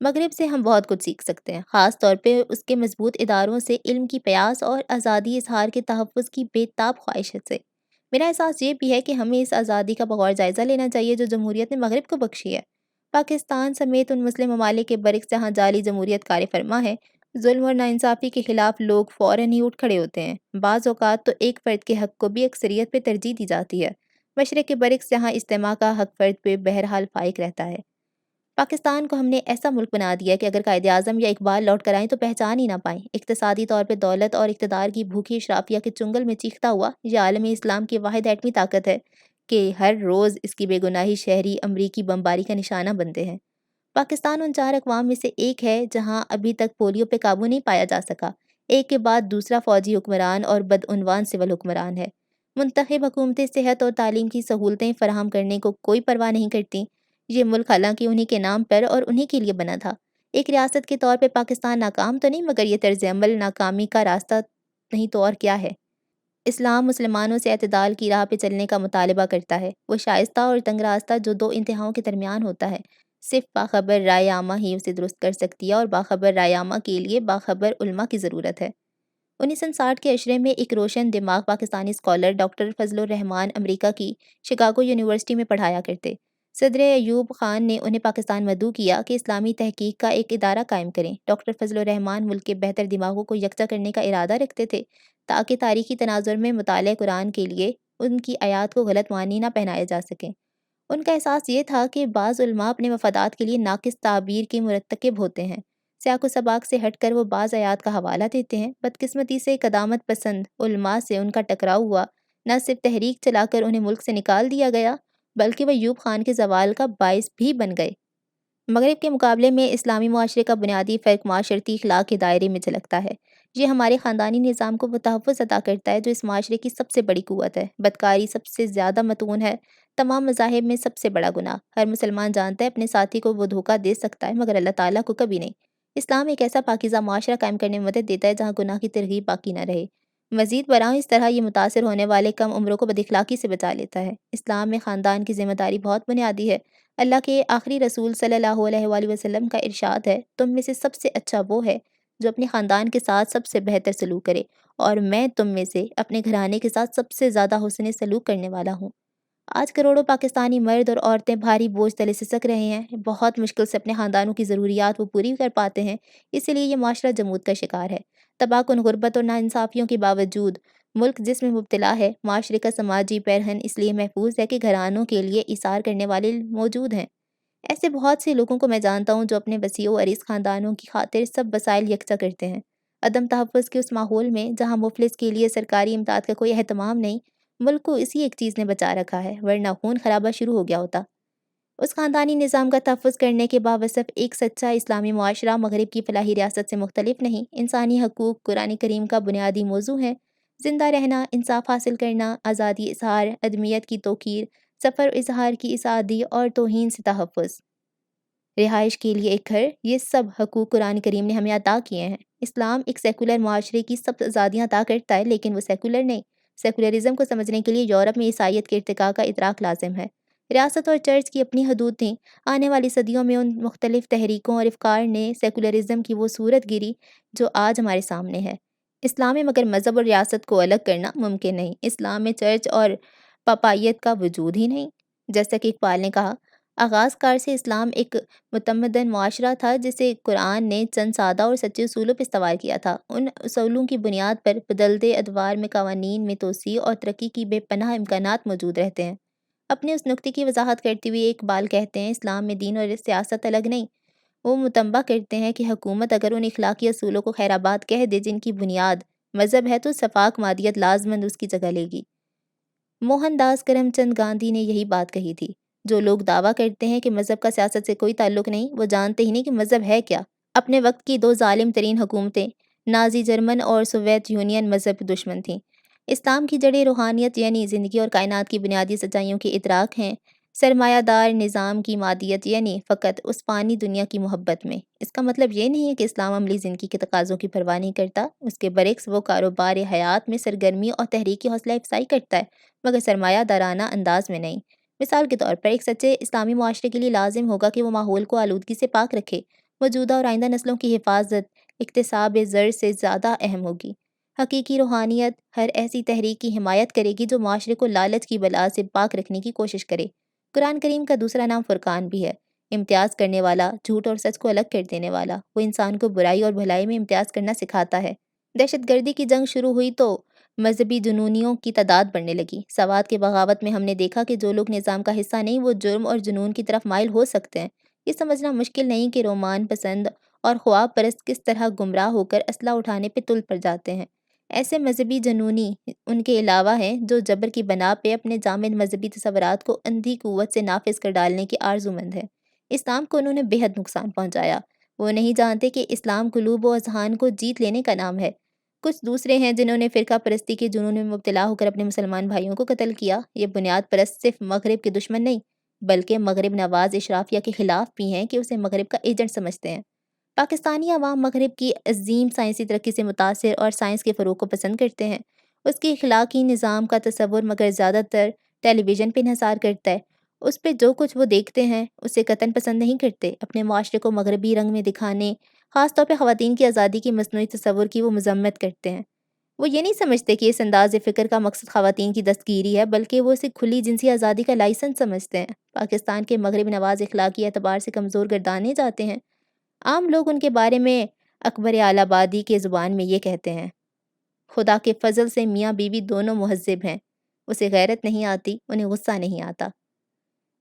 مغرب سے ہم بہت کچھ سیکھ سکتے ہیں، خاص طور پہ اس کے مضبوط اداروں سے، علم کی پیاس اور آزادی اظہار کے تحفظ کی بے تاب خواہشت سے۔ میرا احساس یہ بھی ہے کہ ہمیں اس آزادی کا بغور جائزہ لینا چاہیے جو جمہوریت نے مغرب کو بخشی ہے۔ پاکستان سمیت ان مسلم ممالک کے برعکس جہاں جعلی جمہوریت کار فرما ہے، ظلم اور ناانصافی کے خلاف لوگ فوراً ہی اٹھ کھڑے ہوتے ہیں۔ بعض اوقات تو ایک فرد کے حق کو بھی اکثریت پہ ترجیح دی جاتی ہے۔ مشرق کے برعکس جہاں اجتماع کا حق فرد پہ بہرحال فائق رہتا ہے۔ پاکستان کو ہم نے ایسا ملک بنا دیا کہ اگر قائد اعظم یا اقبال لوٹ کر آئیں تو پہچان ہی نہ پائیں۔ اقتصادی طور پہ دولت اور اقتدار کی بھوکی اشرافیہ کے چنگل میں چیختا ہوا یہ عالم اسلام کی واحد ایٹمی طاقت ہے کہ ہر روز اس کی بے گناہی شہری امریکی بمباری کا نشانہ بنتے ہیں۔ پاکستان ان 4 اقوام میں سے ایک ہے جہاں ابھی تک پولیو پہ قابو نہیں پایا جا سکا۔ ایک کے بعد دوسرا فوجی حکمران اور بدعنوان سول حکمران ہے۔ منتخب حکومتیں صحت اور تعلیم کی سہولتیں فراہم کرنے کو کوئی پرواہ نہیں کرتی۔ یہ ملک حالانکہ انہی کے نام پر اور انہی کے لیے بنا تھا۔ ایک ریاست کے طور پہ پاکستان ناکام تو نہیں، مگر یہ طرز عمل ناکامی کا راستہ نہیں تو اور کیا ہے۔ اسلام مسلمانوں سے اعتدال کی راہ پہ چلنے کا مطالبہ کرتا ہے، وہ شائستہ اور تنگ راستہ جو 2 انتہاؤں کے درمیان ہوتا ہے۔ صرف باخبر رائے عامہ ہی اسے درست کر سکتی ہے اور باخبر رائے عامہ کے لیے باخبر علماء کی ضرورت ہے۔ 1960 کے عشرے میں ایک روشن دماغ پاکستانی اسکالر ڈاکٹر فضل الرحمان امریکہ کی شکاگو یونیورسٹی میں پڑھایا کرتے۔ صدر ایوب خان نے انہیں پاکستان مدعو کیا کہ اسلامی تحقیق کا ایک ادارہ قائم کریں۔ ڈاکٹر فضل الرحمان ملک کے بہتر دماغوں کو یکجا کرنے کا ارادہ رکھتے تھے تاکہ تاریخی تناظر میں مطالعہ قرآن کے لیے ان کی آیات کو غلط معنی نہ پہنائے جا سکیں۔ ان کا احساس یہ تھا کہ بعض علماء اپنے مفادات کے لیے ناقص تعبیر کے مرتکب ہوتے ہیں۔ سیاق و سباق سے ہٹ کر وہ بعض آیات کا حوالہ دیتے ہیں۔ بدقسمتی سے قدامت پسند علماء سے ان کا ٹکراؤ ہوا۔ نہ صرف تحریک چلا کر انہیں ملک سے نکال دیا گیا بلکہ وہ ایوب خان کے زوال کا باعث بھی بن گئے۔ مغرب کے مقابلے میں اسلامی معاشرے کا بنیادی فرق معاشرتی اخلاق کے دائرے میں جھلکتا ہے۔ یہ ہمارے خاندانی نظام کو وہ تحفظ عطا کرتا ہے جو اس معاشرے کی سب سے بڑی قوت ہے۔ بدکاری سب سے زیادہ متون ہے، تمام مذاہب میں سب سے بڑا گناہ۔ ہر مسلمان جانتا ہے اپنے ساتھی کو وہ دھوکہ دے سکتا ہے مگر اللہ تعالیٰ کو کبھی نہیں۔ اسلام ایک ایسا پاکیزہ معاشرہ قائم کرنے میں مدد دیتا ہے جہاں گناہ کی ترغیب باقی نہ رہے۔ مزید برآں اس طرح یہ متاثر ہونے والے کم عمروں کو بد اخلاقی سے بچا لیتا ہے۔ اسلام میں خاندان کی ذمہ داری بہت بنیادی ہے۔ اللہ کے آخری رسول صلی اللہ علیہ وآلہ وسلم کا ارشاد ہے، تم میں سے سب سے اچھا وہ ہے جو اپنے خاندان کے ساتھ سب سے بہتر سلوک کرے، اور میں تم میں سے اپنے گھرانے کے ساتھ سب سے زیادہ حسن سلوک کرنے والا ہوں۔ آج کروڑوں پاکستانی مرد اور عورتیں بھاری بوجھ تلے سسک رہے ہیں۔ بہت مشکل سے اپنے خاندانوں کی ضروریات وہ پوری کر پاتے ہیں، اسی لیے یہ معاشرہ جمود کا شکار ہے۔ تباہ کن غربت اور ناانصافیوں کے باوجود ملک جس میں مبتلا ہے، معاشرے کا سماجی پیرہن اس لیے محفوظ ہے کہ گھرانوں کے لیے ایثار کرنے والے موجود ہیں۔ ایسے بہت سے لوگوں کو میں جانتا ہوں جو اپنے وسیع و عریض خاندانوں کی خاطر سب وسائل یکجا کرتے ہیں۔ عدم تحفظ کے اس ماحول میں جہاں مفلس کے لیے سرکاری امداد کا کوئی اہتمام نہیں، ملک کو اسی ایک چیز نے بچا رکھا ہے، ورنہ خون خرابہ شروع ہو گیا ہوتا۔ اس خاندانی نظام کا تحفظ کرنے کے باوصف ایک سچا اسلامی معاشرہ مغرب کی فلاحی ریاست سے مختلف نہیں۔ انسانی حقوق قرآن کریم کا بنیادی موضوع ہے۔ زندہ رہنا، انصاف حاصل کرنا، آزادی اظہار، آدمیت کی توقیر، سفر و اظہار کی آزادی اور توہین سے تحفظ، رہائش کے لیے ایک گھر، یہ سب حقوق قرآن کریم نے ہمیں عطا کیے ہیں۔ اسلام ایک سیکولر معاشرے کی سب آزادیاں عطا کرتا ہے لیکن وہ سیکولر نہیں۔ سیکولرزم کو سمجھنے کے لیے یورپ میں عیسائیت کے ارتقاء کا ادراک لازم ہے۔ ریاست اور چرچ کی اپنی حدود تھیں۔ آنے والی صدیوں میں ان مختلف تحریکوں اور افکار نے سیکولرزم کی وہ صورت گری جو آج ہمارے سامنے ہے۔ اسلام میں مگر مذہب اور ریاست کو الگ کرنا ممکن نہیں۔ اسلام میں چرچ اور پاپائیت کا وجود ہی نہیں۔ جیسا کہ اقبال نے کہا، آغاز کار سے اسلام ایک متمدن معاشرہ تھا جسے قرآن نے چند سادہ اور سچے اصولوں پر استوار کیا تھا۔ ان اصولوں کی بنیاد پر بدلتے ادوار میں قوانین میں توسیع اور ترقی کی بے پناہ امکانات موجود رہتے ہیں۔ اپنے اس نکتے کی وضاحت کرتے ہوئے اقبال کہتے ہیں، اسلام میں دین اور سیاست الگ نہیں۔ وہ متنبہ کرتے ہیں کہ حکومت اگر ان اخلاقی اصولوں کو خیرآباد کہہ دے جن کی بنیاد مذہب ہے تو شفاق مادیت لازماً اس کی جگہ لے گی۔ موہن داس کرم چند گاندھی نے یہی بات کہی تھی۔ جو لوگ دعویٰ کرتے ہیں کہ مذہب کا سیاست سے کوئی تعلق نہیں، وہ جانتے ہی نہیں کہ مذہب ہے کیا۔ اپنے وقت کی دو ظالم ترین حکومتیں نازی جرمن اور سوویت یونین مذہب دشمن تھیں۔ اسلام کی جڑیں روحانیت یعنی زندگی اور کائنات کی بنیادی سچائیوں کے ادراک ہیں، سرمایہ دار نظام کی مادیت یعنی فقط اس فانی دنیا کی محبت میں۔ اس کا مطلب یہ نہیں ہے کہ اسلام عملی زندگی کے تقاضوں کی پرواہ نہیں کرتا، اس کے برعکس وہ کاروبار حیات میں سرگرمی اور تحریکی حوصلہ افزائی کرتا ہے مگر سرمایہ دارانہ انداز میں نہیں۔ مثال کے طور پر ایک سچے اسلامی معاشرے کے لیے لازم ہوگا کہ وہ ماحول کو آلودگی سے پاک رکھے۔ موجودہ اور آئندہ نسلوں کی حفاظت اکتساب زر سے زیادہ اہم ہوگی۔ حقیقی روحانیت ہر ایسی تحریک کی حمایت کرے گی جو معاشرے کو لالچ کی بلا سے پاک رکھنے کی کوشش کرے۔ قرآن کریم کا دوسرا نام فرقان بھی ہے، امتیاز کرنے والا، جھوٹ اور سچ کو الگ کر دینے والا۔ وہ انسان کو برائی اور بھلائی میں امتیاز کرنا سکھاتا ہے۔ دہشت گردی کی جنگ شروع ہوئی تو مذہبی جنونیوں کی تعداد بڑھنے لگی۔ سوات کے بغاوت میں ہم نے دیکھا کہ جو لوگ نظام کا حصہ نہیں وہ جرم اور جنون کی طرف مائل ہو سکتے ہیں۔ یہ سمجھنا مشکل نہیں کہ رومان پسند اور خواب پرست کس طرح گمراہ ہو کر اسلحہ اٹھانے پہ تل پڑ جاتے ہیں۔ ایسے مذہبی جنونی ان کے علاوہ ہیں جو جبر کی بنا پہ اپنے جامد مذہبی تصورات کو اندھی قوت سے نافذ کر ڈالنے کی آرزومند ہیں۔ اسلام کو انہوں نے بے حد نقصان پہنچایا۔ وہ نہیں جانتے کہ اسلام قلوب و اذہان کو جیت لینے کا نام ہے۔ کچھ دوسرے ہیں جنہوں نے فرقہ پرستی کے جنون میں مبتلا ہو کر اپنے مسلمان بھائیوں کو قتل کیا۔ یہ بنیاد پرست صرف مغرب کے دشمن نہیں بلکہ مغرب نواز اشرافیہ کے خلاف بھی ہیں کہ اسے مغرب کا ایجنٹ سمجھتے ہیں۔ پاکستانی عوام مغرب کی عظیم سائنسی ترقی سے متاثر اور سائنس کے فروغ کو پسند کرتے ہیں۔ اس کے اخلاقی نظام کا تصور مگر زیادہ تر ٹیلی ویژن پہ انحصار کرتا ہے۔ اس پہ جو کچھ وہ دیکھتے ہیں اسے قطعاً پسند نہیں کرتے۔ اپنے معاشرے کو مغربی رنگ میں دکھانے، خاص طور پہ خواتین کی آزادی کی مصنوعی تصور کی وہ مذمت کرتے ہیں۔ وہ یہ نہیں سمجھتے کہ اس انداز فکر کا مقصد خواتین کی دستگیری ہے، بلکہ وہ اسے کھلی جنسی آزادی کا لائسنس سمجھتے ہیں۔ پاکستان کے مغرب نواز اخلاقی اعتبار سے کمزور گردانے جاتے ہیں۔ عام لوگ ان کے بارے میں اکبر اعلی آبادی کے زبان میں یہ کہتے ہیں: خدا کے فضل سے میاں بیوی دونوں مہذب ہیں، اسے غیرت نہیں آتی، انہیں غصہ نہیں آتا۔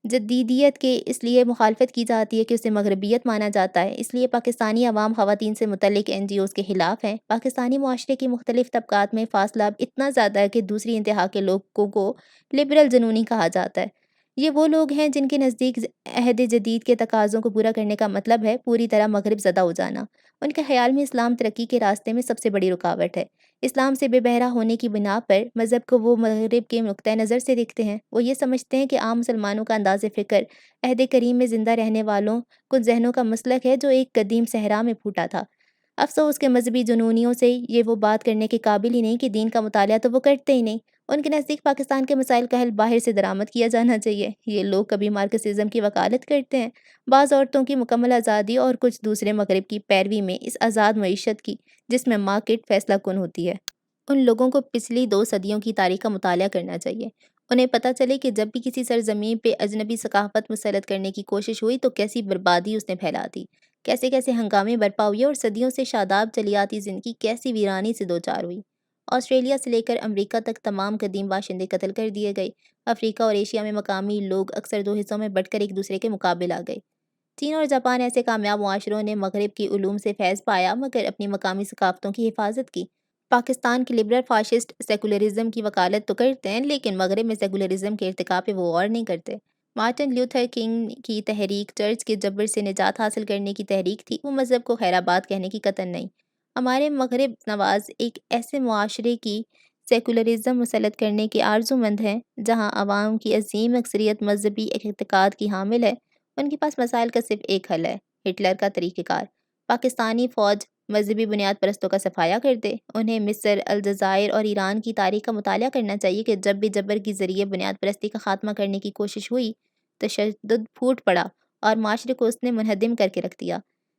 جدیدیت کے اس لیے مخالفت کی جاتی ہے کہ اسے مغربیت مانا جاتا ہے، اس لیے پاکستانی عوام خواتین سے متعلق NGOs کے خلاف ہیں۔ پاکستانی معاشرے کی مختلف طبقات میں فاصلہ اب اتنا زیادہ ہے کہ دوسری انتہا کے لوگوں کو لبرل جنونی کہا جاتا ہے۔ یہ وہ لوگ ہیں جن کے نزدیک عہد جدید کے تقاضوں کو پورا کرنے کا مطلب ہے پوری طرح مغرب زدہ ہو جانا۔ ان کے خیال میں اسلام ترقی کے راستے میں سب سے بڑی رکاوٹ ہے۔ اسلام سے بے بہرا ہونے کی بنا پر مذہب کو وہ مغرب کے نقطۂ نظر سے دیکھتے ہیں۔ وہ یہ سمجھتے ہیں کہ عام مسلمانوں کا انداز فکر عہد کریم میں زندہ رہنے والوں کچھ ذہنوں کا مسلک ہے جو ایک قدیم صحرا میں پھوٹا تھا۔ افسوس کے مذہبی جنونیوں سے یہ وہ بات کرنے کے قابل ہی نہیں کہ دین کا مطالعہ تو وہ کرتے ہی نہیں۔ ان کے نزدیک پاکستان کے مسائل کا حل باہر سے درآمد کیا جانا چاہیے۔ یہ لوگ کبھی مارکسزم کی وکالت کرتے ہیں، بعض عورتوں کی مکمل آزادی، اور کچھ دوسرے مغرب کی پیروی میں اس آزاد معیشت کی جس میں مارکیٹ فیصلہ کن ہوتی ہے۔ ان لوگوں کو پچھلی 2 صدیوں کی تاریخ کا مطالعہ کرنا چاہیے۔ انہیں پتہ چلے کہ جب بھی کسی سرزمین پہ اجنبی ثقافت مسلط کرنے کی کوشش ہوئی تو کیسی بربادی اس نے پھیلا دی، کیسے کیسے ہنگامے برپا ہوئے، اور صدیوں سے شاداب چلی آتی زندگی کیسی ویرانی سے دوچار ہوئی۔ آسٹریلیا سے لے کر امریکہ تک تمام قدیم باشندے قتل کر دیے گئے۔ افریقہ اور ایشیا میں مقامی لوگ اکثر 2 حصوں میں بٹ کر ایک دوسرے کے مقابل آ گئے۔ چین اور جاپان ایسے کامیاب معاشروں نے مغرب کی علوم سے فیض پایا مگر اپنی مقامی ثقافتوں کی حفاظت کی۔ پاکستان کے لبرل فاشسٹ سیکولرزم کی وکالت تو کرتے ہیں لیکن مغرب میں سیکولرزم کے ارتقاء پہ وہ غور نہیں کرتے۔ مارٹن لیوتھر کنگ کی تحریک چرچ کے جبر سے نجات حاصل کرنے کی تحریک تھی، وہ مذہب کو خیر آباد کہنے کی قطعاً نہیں۔ ہمارے مغرب نواز ایک ایسے معاشرے کی سیکولرزم مسلط کرنے کے آرزو مند ہیں جہاں عوام کی عظیم اکثریت مذہبی اعتقاد کی حامل ہے۔ ان کے پاس مسائل کا صرف ایک حل ہے: ہٹلر کا طریقہ کار۔ پاکستانی فوج مذہبی بنیاد پرستوں کا صفایا کر دے۔ انہیں مصر، الجزائر اور ایران کی تاریخ کا مطالعہ کرنا چاہیے کہ جب بھی جبر کے ذریعے بنیاد پرستی کا خاتمہ کرنے کی کوشش ہوئی، تشدد پھوٹ پڑا اور معاشرے کو اس نے منہدم کر کے رکھ دیا۔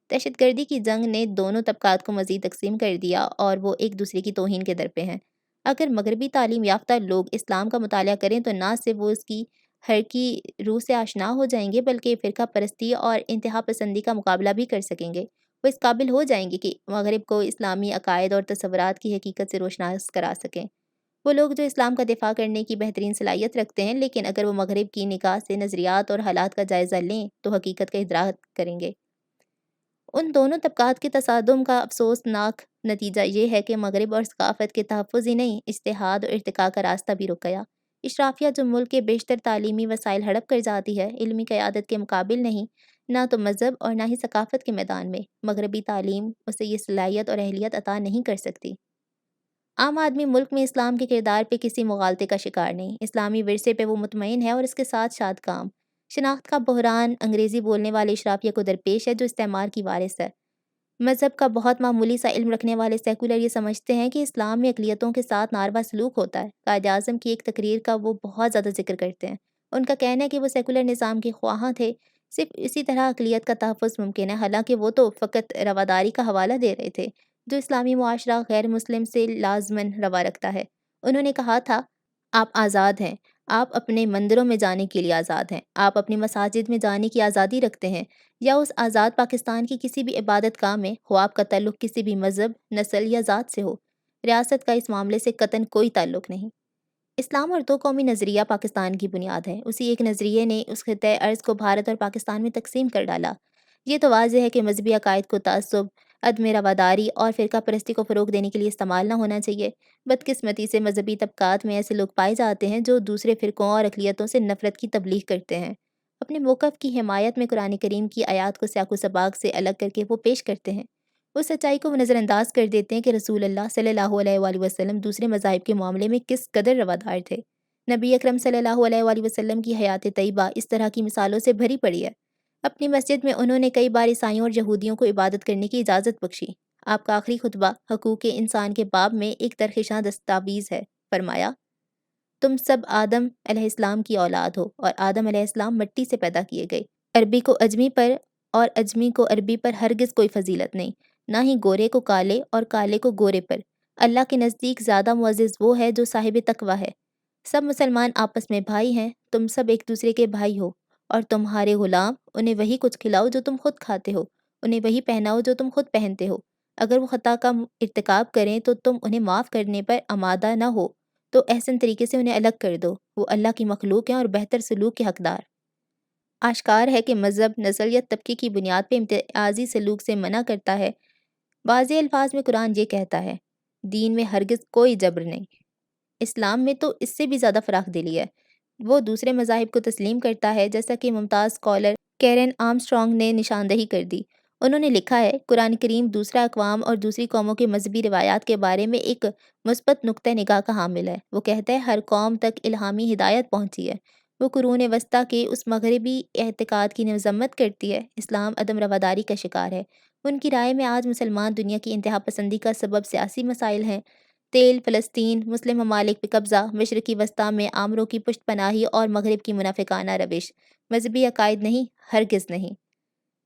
دہشت گردی کی جنگ نے دونوں طبقات کو مزید تقسیم کر دیا اور وہ ایک دوسرے کی توہین کے در پہ ہیں۔ اگر مغربی تعلیم یافتہ لوگ اسلام کا مطالعہ کریں تو نہ صرف وہ اس کی حقیقی روح سے آشنا ہو جائیں گے بلکہ فرقہ پرستی اور انتہا پسندی کا مقابلہ بھی کر سکیں گے۔ وہ اس قابل ہو جائیں گے کہ مغرب کو اسلامی عقائد اور تصورات کی حقیقت سے روشناس کرا سکیں۔ وہ لوگ جو اسلام کا دفاع کرنے کی بہترین صلاحیت رکھتے ہیں لیکن اگر وہ مغرب کی نگاہ سے نظریات اور حالات کا جائزہ لیں تو حقیقت کا ادراک کریں گے۔ ان دونوں طبقات کے تصادم کا افسوسناک نتیجہ یہ ہے کہ مغرب اور ثقافت کے تحفظ ہی نہیں، اجتہاد اور ارتقاء کا راستہ بھی رک گیا۔ اشرافیہ جو ملک کے بیشتر تعلیمی وسائل ہڑپ کر جاتی ہے، علمی قیادت کے مقابل نہیں، نہ تو مذہب اور نہ ہی ثقافت کے میدان میں۔ مغربی تعلیم اسے یہ صلاحیت اور اہلیت عطا نہیں کر سکتی۔ عام آدمی ملک میں اسلام کے کردار پہ کسی مغالطے کا شکار نہیں، اسلامی ورثے پہ وہ مطمئن ہے اور اس کے ساتھ شاد کام۔ شناخت کا بحران انگریزی بولنے والے اشرافیہ کو درپیش ہے جو استعمار کی وارث ہے۔ مذہب کا بہت معمولی سا علم رکھنے والے سیکولر یہ سمجھتے ہیں کہ اسلام میں اقلیتوں کے ساتھ ناروا سلوک ہوتا ہے۔ قائد اعظم کی ایک تقریر کا وہ بہت زیادہ ذکر کرتے ہیں۔ ان کا کہنا ہے کہ وہ سیکولر نظام کے خواہاں تھے، صرف اسی طرح اقلیت کا تحفظ ممکن ہے، حالانکہ وہ تو فقط رواداری کا حوالہ دے رہے تھے جو اسلامی معاشرہ غیر مسلم سے لازماً روا رکھتا ہے۔ انہوں نے کہا تھا: آپ آزاد ہیں، آپ اپنے مندروں میں جانے کے لیے آزاد ہیں، آپ اپنی مساجد میں جانے کی آزادی رکھتے ہیں یا اس آزاد پاکستان کی کسی بھی عبادت گاہ میں، ہو آپ کا تعلق کسی بھی مذہب، نسل یا ذات سے ہو، ریاست کا اس معاملے سے قطعاً کوئی تعلق نہیں۔ اسلام اور 2 قومی نظریہ پاکستان کی بنیاد ہے۔ اسی ایک نظریے نے اس خطۂ ارض کو بھارت اور پاکستان میں تقسیم کر ڈالا۔ یہ تو واضح ہے کہ مذہبی عقائد کو تعصب، عدم رواداری اور فرقہ پرستی کو فروغ دینے کے لیے استعمال نہ ہونا چاہیے۔ بدقسمتی سے مذہبی طبقات میں ایسے لوگ پائے جاتے ہیں جو دوسرے فرقوں اور اقلیتوں سے نفرت کی تبلیغ کرتے ہیں۔ اپنے موقف کی حمایت میں قرآن کریم کی آیات کو سیاق و سباق سے الگ کر کے وہ پیش کرتے ہیں۔ اس سچائی کو وہ نظر انداز کر دیتے ہیں کہ رسول اللہ صلی اللہ علیہ وآلہ وسلم دوسرے مذاہب کے معاملے میں کس قدر روادار تھے۔ نبی اکرم صلی اللہ علیہ وآلہ وسلم کی حیات طیبہ اس طرح کی مثالوں سے بھری پڑی ہے۔ اپنی مسجد میں انہوں نے کئی بار عیسائیوں اور یہودیوں کو عبادت کرنے کی اجازت بخشی۔ آپ کا آخری خطبہ حقوق انسان کے باب میں ایک درخشاں دستاویز ہے۔ فرمایا: تم سب آدم علیہ السلام کی اولاد ہو اور آدم علیہ السلام مٹی سے پیدا کیے گئے۔ عربی کو اجمی پر اور اجمی کو عربی پر ہرگز کوئی فضیلت نہیں، نہ ہی گورے کو کالے اور کالے کو گورے پر۔ اللہ کے نزدیک زیادہ معزز وہ ہے جو صاحب تقوی ہے۔ سب مسلمان آپس میں بھائی ہیں، تم سب ایک دوسرے کے بھائی ہو، اور تمہارے غلام انہیں وہی کچھ کھلاؤ جو تم خود کھاتے ہو، انہیں وہی پہناؤ جو تم خود پہنتے ہو۔ اگر وہ خطا کا ارتکاب کریں تو تم انہیں معاف کرنے پر آمادہ نہ ہو تو احسن طریقے سے انہیں الگ کر دو، وہ اللہ کی مخلوق ہیں اور بہتر سلوک کے حقدار۔ آشکار ہے کہ مذہب، نسل یا طبقے کی بنیاد پہ امتیازی سلوک سے منع کرتا ہے۔ واضح الفاظ میں قرآن یہ کہتا ہے، دین میں ہرگز کوئی جبر نہیں۔ اسلام میں تو اس سے بھی زیادہ فراخ دلی ہے، وہ دوسرے مذاہب کو تسلیم کرتا ہے، جیسا کہ ممتاز اسکالر کیرن آرمسٹرانگ نے نشاندہی کر دی۔ انہوں نے لکھا ہے، قرآن کریم دوسرا اقوام اور دوسری قوموں کے مذہبی روایات کے بارے میں ایک مثبت نقطہ نگاہ کا حامل ہے۔ وہ کہتا ہے ہر قوم تک الہامی ہدایت پہنچی ہے۔ وہ قرون وسطیٰ کے اس مغربی اعتقاد کی مذمت کرتی ہے، اسلام عدم رواداری کا شکار ہے۔ ان کی رائے میں آج مسلمان دنیا کی انتہا پسندی کا سبب سیاسی مسائل ہیں، تیل، فلسطین، مسلم ممالک پہ قبضہ، مشرقی وسطیٰ میں آمروں کی پشت پناہی اور مغرب کی منافقانہ روش، مذہبی عقائد نہیں، ہرگز نہیں۔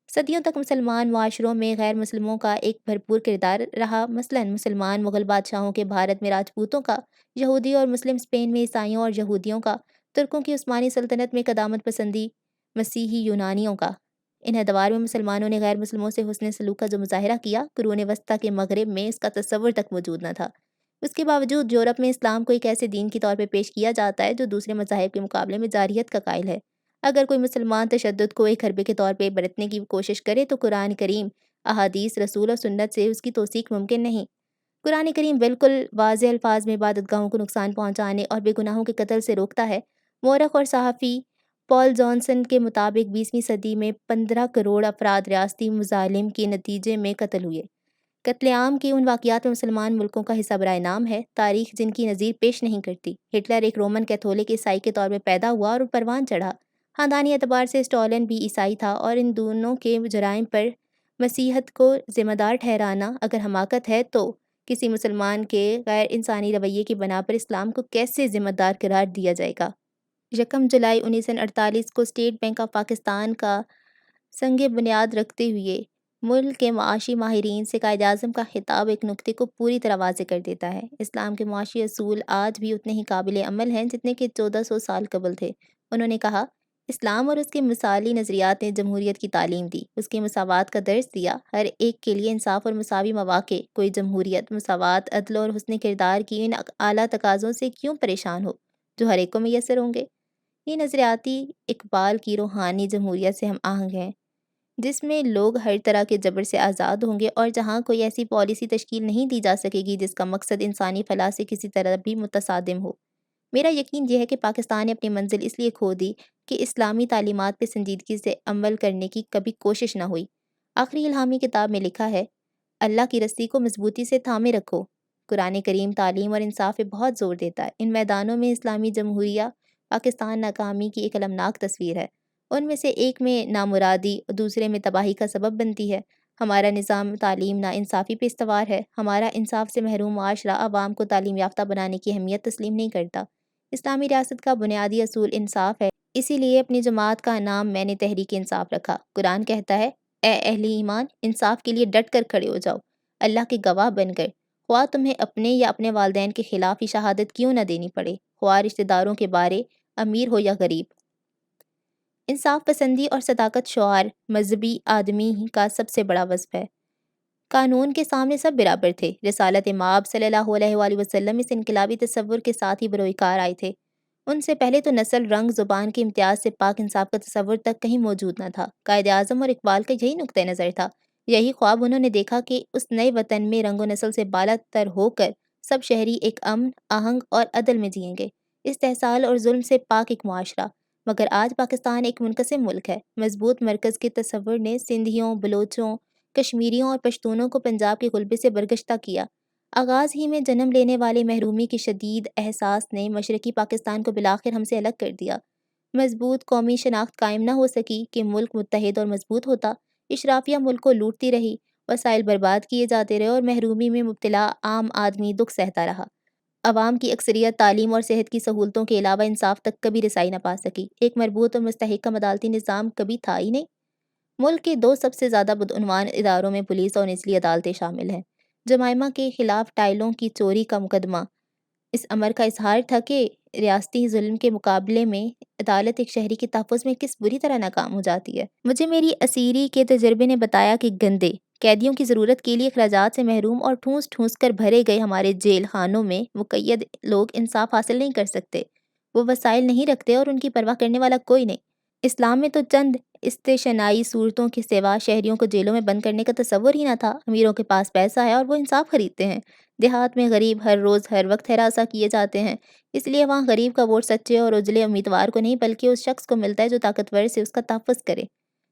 صدیوں تک مسلمان معاشروں میں غیر مسلموں کا ایک بھرپور کردار رہا، مثلاً مسلمان مغل بادشاہوں کے بھارت میں راجپوتوں کا، یہودی اور مسلم اسپین میں عیسائیوں اور یہودیوں کا، ترکوں کی عثمانی سلطنت میں قدامت پسندی مسیحی یونانیوں کا۔ ان ادوار میں مسلمانوں نے غیر مسلموں سے حسن سلوک کا جو مظاہرہ کیا، قرون وسطیٰ کے مغرب میں اس کا تصور تک موجود نہ تھا۔ اس کے باوجود یورپ میں اسلام کو ایک ایسے دین کے طور پہ پیش کیا جاتا ہے جو دوسرے مذاہب کے مقابلے میں جارحیت کا قائل ہے۔ اگر کوئی مسلمان تشدد کو ایک حربے کے طور پہ برتنے کی کوشش کرے تو قرآن کریم، احادیث رسول اور سنت سے اس کی توثیق ممکن نہیں۔ قرآن کریم بالکل واضح الفاظ میں عبادت گاہوں کو نقصان پہنچانے اور بے گناہوں کے قتل سے روکتا ہے۔ مورخ اور صحافی پال جانسن کے مطابق 20ویں صدی میں 15 کروڑ افراد ریاستی مظالم کے نتیجے میں قتل ہوئے۔ قتل عام کے ان واقعات میں مسلمان ملکوں کا حصہ برائے نام ہے، تاریخ جن کی نظیر پیش نہیں کرتی۔ ہٹلر ایک رومن کیتھولک عیسائی کے طور میں پیدا ہوا اور پروان چڑھا۔ خاندانی اعتبار سے اسٹالن بھی عیسائی تھا، اور ان دونوں کے جرائم پر مسیحیت کو ذمہ دار ٹھہرانا اگر حماقت ہے تو کسی مسلمان کے غیر انسانی رویے کی بنا پر اسلام کو کیسے ذمہ دار قرار دیا جائے گا؟ 1 جولائی 1948 کو اسٹیٹ بینک آف پاکستان کا سنگ بنیاد رکھتے ہوئے ملک کے معاشی ماہرین سے قائد اعظم کا خطاب ایک نکتے کو پوری طرح واضح کر دیتا ہے۔ اسلام کے معاشی اصول آج بھی اتنے ہی قابل عمل ہیں جتنے کہ 1400 سال قبل تھے۔ انہوں نے کہا، اسلام اور اس کے مثالی نظریات نے جمہوریت کی تعلیم دی، اس کے مساوات کا درس دیا، ہر ایک کے لیے انصاف اور مساوی مواقع۔ کوئی جمہوریت مساوات، عدل اور حسن کردار کی ان اعلیٰ تقاضوں سے کیوں پریشان ہو جو ہر ایک کو میسر ہوں گے؟ یہ نظریاتی اقبال کی روحانی جمہوریت سے ہم آہنگ ہیں، جس میں لوگ ہر طرح کے جبر سے آزاد ہوں گے اور جہاں کوئی ایسی پالیسی تشکیل نہیں دی جا سکے گی جس کا مقصد انسانی فلاح سے کسی طرح بھی متصادم ہو۔ میرا یقین یہ ہے کہ پاکستان نے اپنی منزل اس لیے کھو دی کہ اسلامی تعلیمات پہ سنجیدگی سے عمل کرنے کی کبھی کوشش نہ ہوئی۔ آخری الہامی کتاب میں لکھا ہے، اللہ کی رسی کو مضبوطی سے تھامے رکھو۔ قرآن کریم تعلیم اور انصاف پہ بہت زور دیتا ہے۔ ان میدانوں میں اسلامی جمہوریہ پاکستان ناکامی کی ایک المناک تصویر ہے۔ ان میں سے ایک میں نامرادی، دوسرے میں تباہی کا سبب بنتی ہے۔ ہمارا نظام تعلیم نا انصافی پہ استوار ہے۔ ہمارا انصاف سے محروم معاشرہ عوام کو تعلیم یافتہ بنانے کی اہمیت تسلیم نہیں کرتا۔ اسلامی ریاست کا بنیادی اصول انصاف ہے، اسی لیے اپنی جماعت کا نام میں نے تحریک انصاف رکھا۔ قرآن کہتا ہے، اے اہل ایمان، انصاف کے لیے ڈٹ کر کھڑے ہو جاؤ، اللہ کے گواہ بن کر، خواہ تمہیں اپنے یا اپنے والدین کے خلاف ہی شہادت کیوں نہ دینی پڑے، خواہ رشتہ داروں کے بارے امیر ہو یا غریب۔ انصاف پسندی اور صداقت شعار مذہبی آدمی کا سب سے بڑا وصف ہے۔ قانون کے سامنے سب برابر تھے۔ رسالت مآب صلی اللہ علیہ وآلہ وسلم اس انقلابی تصور کے ساتھ ہی بروئے کار آئے تھے۔ ان سے پہلے تو نسل، رنگ، زبان کے امتیاز سے پاک انصاف کا تصور تک کہیں موجود نہ تھا۔ قائد اعظم اور اقبال کا یہی نقطہ نظر تھا، یہی خواب انہوں نے دیکھا کہ اس نئے وطن میں رنگ و نسل سے بالا تر ہو کر سب شہری ایک امن، آہنگ اور عدل میں جئیں گے، استحصال اور ظلم سے پاک ایک معاشرہ۔ مگر آج پاکستان ایک منقسم ملک ہے۔ مضبوط مرکز کے تصور نے سندھیوں، بلوچوں، کشمیریوں اور پشتونوں کو پنجاب کے غلبے سے برگشتہ کیا۔ آغاز ہی میں جنم لینے والے محرومی کے شدید احساس نے مشرقی پاکستان کو بالآخر ہم سے الگ کر دیا۔ مضبوط قومی شناخت قائم نہ ہو سکی کہ ملک متحد اور مضبوط ہوتا۔ اشرافیہ ملک کو لوٹتی رہی، وسائل برباد کیے جاتے رہے اور محرومی میں مبتلا عام آدمی دکھ سہتا رہا۔ عوام کی اکثریت تعلیم اور صحت کی سہولتوں کے علاوہ انصاف تک کبھی رسائی نہ پا سکی۔ ایک مربوط اور مستحکم عدالتی نظام کبھی تھا ہی نہیں۔ ملک کے 2 سب سے زیادہ بدعنوان اداروں میں پولیس اور نچلی عدالتیں شامل ہیں۔ جمائمہ کے خلاف ٹائلوں کی چوری کا مقدمہ اس امر کا اظہار تھا کہ ریاستی ظلم کے مقابلے میں عدالت ایک شہری کے تحفظ میں کس بری طرح ناکام ہو جاتی ہے۔ مجھے میری اسیری کے تجربے نے بتایا کہ گندے قیدیوں کی ضرورت کے لیے اخراجات سے محروم اور ٹھونس ٹھونس کر بھرے گئے ہمارے جیل خانوں میں مقید لوگ انصاف حاصل نہیں کر سکتے۔ وہ وسائل نہیں رکھتے اور ان کی پرواہ کرنے والا کوئی نہیں۔ اسلام میں تو چند استثنائی صورتوں کے سوا شہریوں کو جیلوں میں بند کرنے کا تصور ہی نہ تھا۔ امیروں کے پاس پیسہ ہے اور وہ انصاف خریدتے ہیں۔ دیہات میں غریب ہر روز ہر وقت ہراساں کیے جاتے ہیں، اس لیے وہاں غریب کا ووٹ سچے اور اجلے امیدوار کو نہیں بلکہ اس شخص کو ملتا ہے جو طاقتور سے اس کا تحفظ کرے۔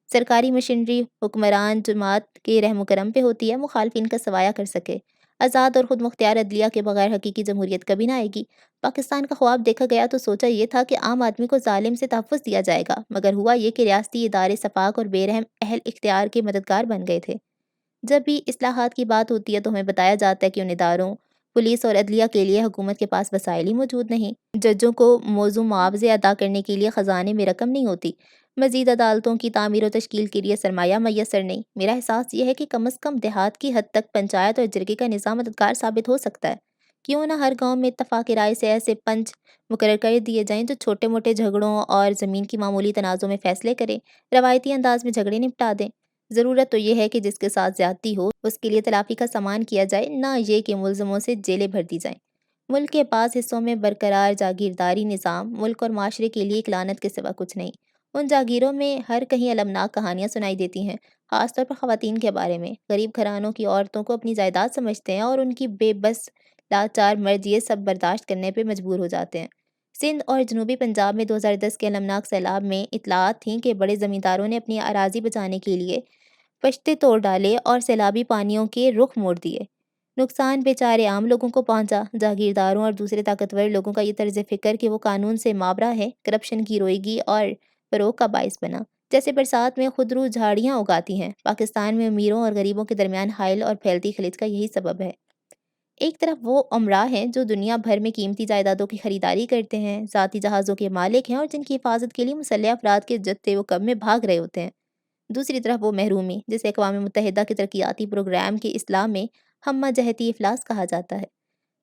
سرکاری مشینری حکمران جماعت کے رحم و کرم پہ ہوتی ہے، مخالفین کا سوایہ کر سکے۔ آزاد اور خود مختار عدلیہ کے بغیر حقیقی جمہوریت کبھی نہ آئے گی۔ پاکستان کا خواب دیکھا گیا تو سوچا یہ تھا کہ عام آدمی کو ظالم سے تحفظ دیا جائے گا، مگر ہوا یہ کہ ریاستی ادارے شفاق اور بے رحم اہل اختیار کے مددگار بن گئے تھے۔ جب بھی اصلاحات کی بات ہوتی ہے تو ہمیں بتایا جاتا ہے کہ ان اداروں پولیس اور عدلیہ کے لیے حکومت کے پاس وسائل ہی موجود نہیں۔ ججوں کو موزوں معاوضے ادا کرنے کے لیے خزانے میں رقم نہیں ہوتی۔ مزید عدالتوں کی تعمیر و تشکیل کے لیے سرمایہ میسر نہیں۔ میرا احساس یہ ہے کہ کم از کم دیہات کی حد تک پنچایت اور جرگے کا نظام مددگار ثابت ہو سکتا ہے۔ کیوں نہ ہر گاؤں میں اتفاق رائے سے ایسے پنچ مقرر کر دیے جائیں جو چھوٹے موٹے جھگڑوں اور زمین کی معمولی تنازعوں میں فیصلے کریں، روایتی انداز میں جھگڑے نپٹا دیں۔ ضرورت تو یہ ہے کہ جس کے ساتھ زیادتی ہو اس کے لیے تلافی کا سامان کیا جائے، نہ یہ کہ ملزموں سے جیلیں بھر دی جائیں۔ ملک کے بعض حصوں میں برقرار جاگیرداری نظام ملک اور معاشرے کے لیے ایک لعنت کے سوا کچھ نہیں۔ ان جاگیروں میں ہر کہیں المناک کہانیاں سنائی دیتی ہیں، خاص طور پر خواتین کے بارے میں۔ غریب گھرانوں کی عورتوں کو اپنی جائیداد سمجھتے ہیں اور ان کی بے بس لاچار مرد یہ سب برداشت کرنے پہ مجبور ہو جاتے ہیں۔ سندھ اور جنوبی پنجاب میں 2010 کے المناک سیلاب میں اطلاعات تھیں کہ بڑے زمینداروں نے اپنی اراضی بچانے کے لیے پشتے توڑ ڈالے اور سیلابی پانیوں کے رخ موڑ دیے۔ نقصان بیچارے عام لوگوں کو پہنچا۔ جاگیرداروں اور دوسرے طاقتور لوگوں کا یہ طرز فکر کہ وہ قانون سے مابرہ ہے، کرپشن کی رویگی اور فروغ کا باعث بنا۔ جیسے برسات میں خودرو جھاڑیاں اگاتی ہیں، پاکستان میں امیروں اور غریبوں کے درمیان حائل اور پھیلتی خلیج کا یہی سبب ہے۔ ایک طرف وہ امراء ہیں جو دنیا بھر میں قیمتی جائیدادوں کی خریداری کرتے ہیں، ذاتی جہازوں کے مالک ہیں اور جن کی حفاظت کے لیے مسلح افراد کے جتھے و کم میں بھاگ رہے ہوتے ہیں۔ دوسری طرف وہ محرومی، جسے اقوام متحدہ کے ترقیاتی پروگرام کے اصلاح میں ہمہ جہتی افلاس کہا جاتا ہے۔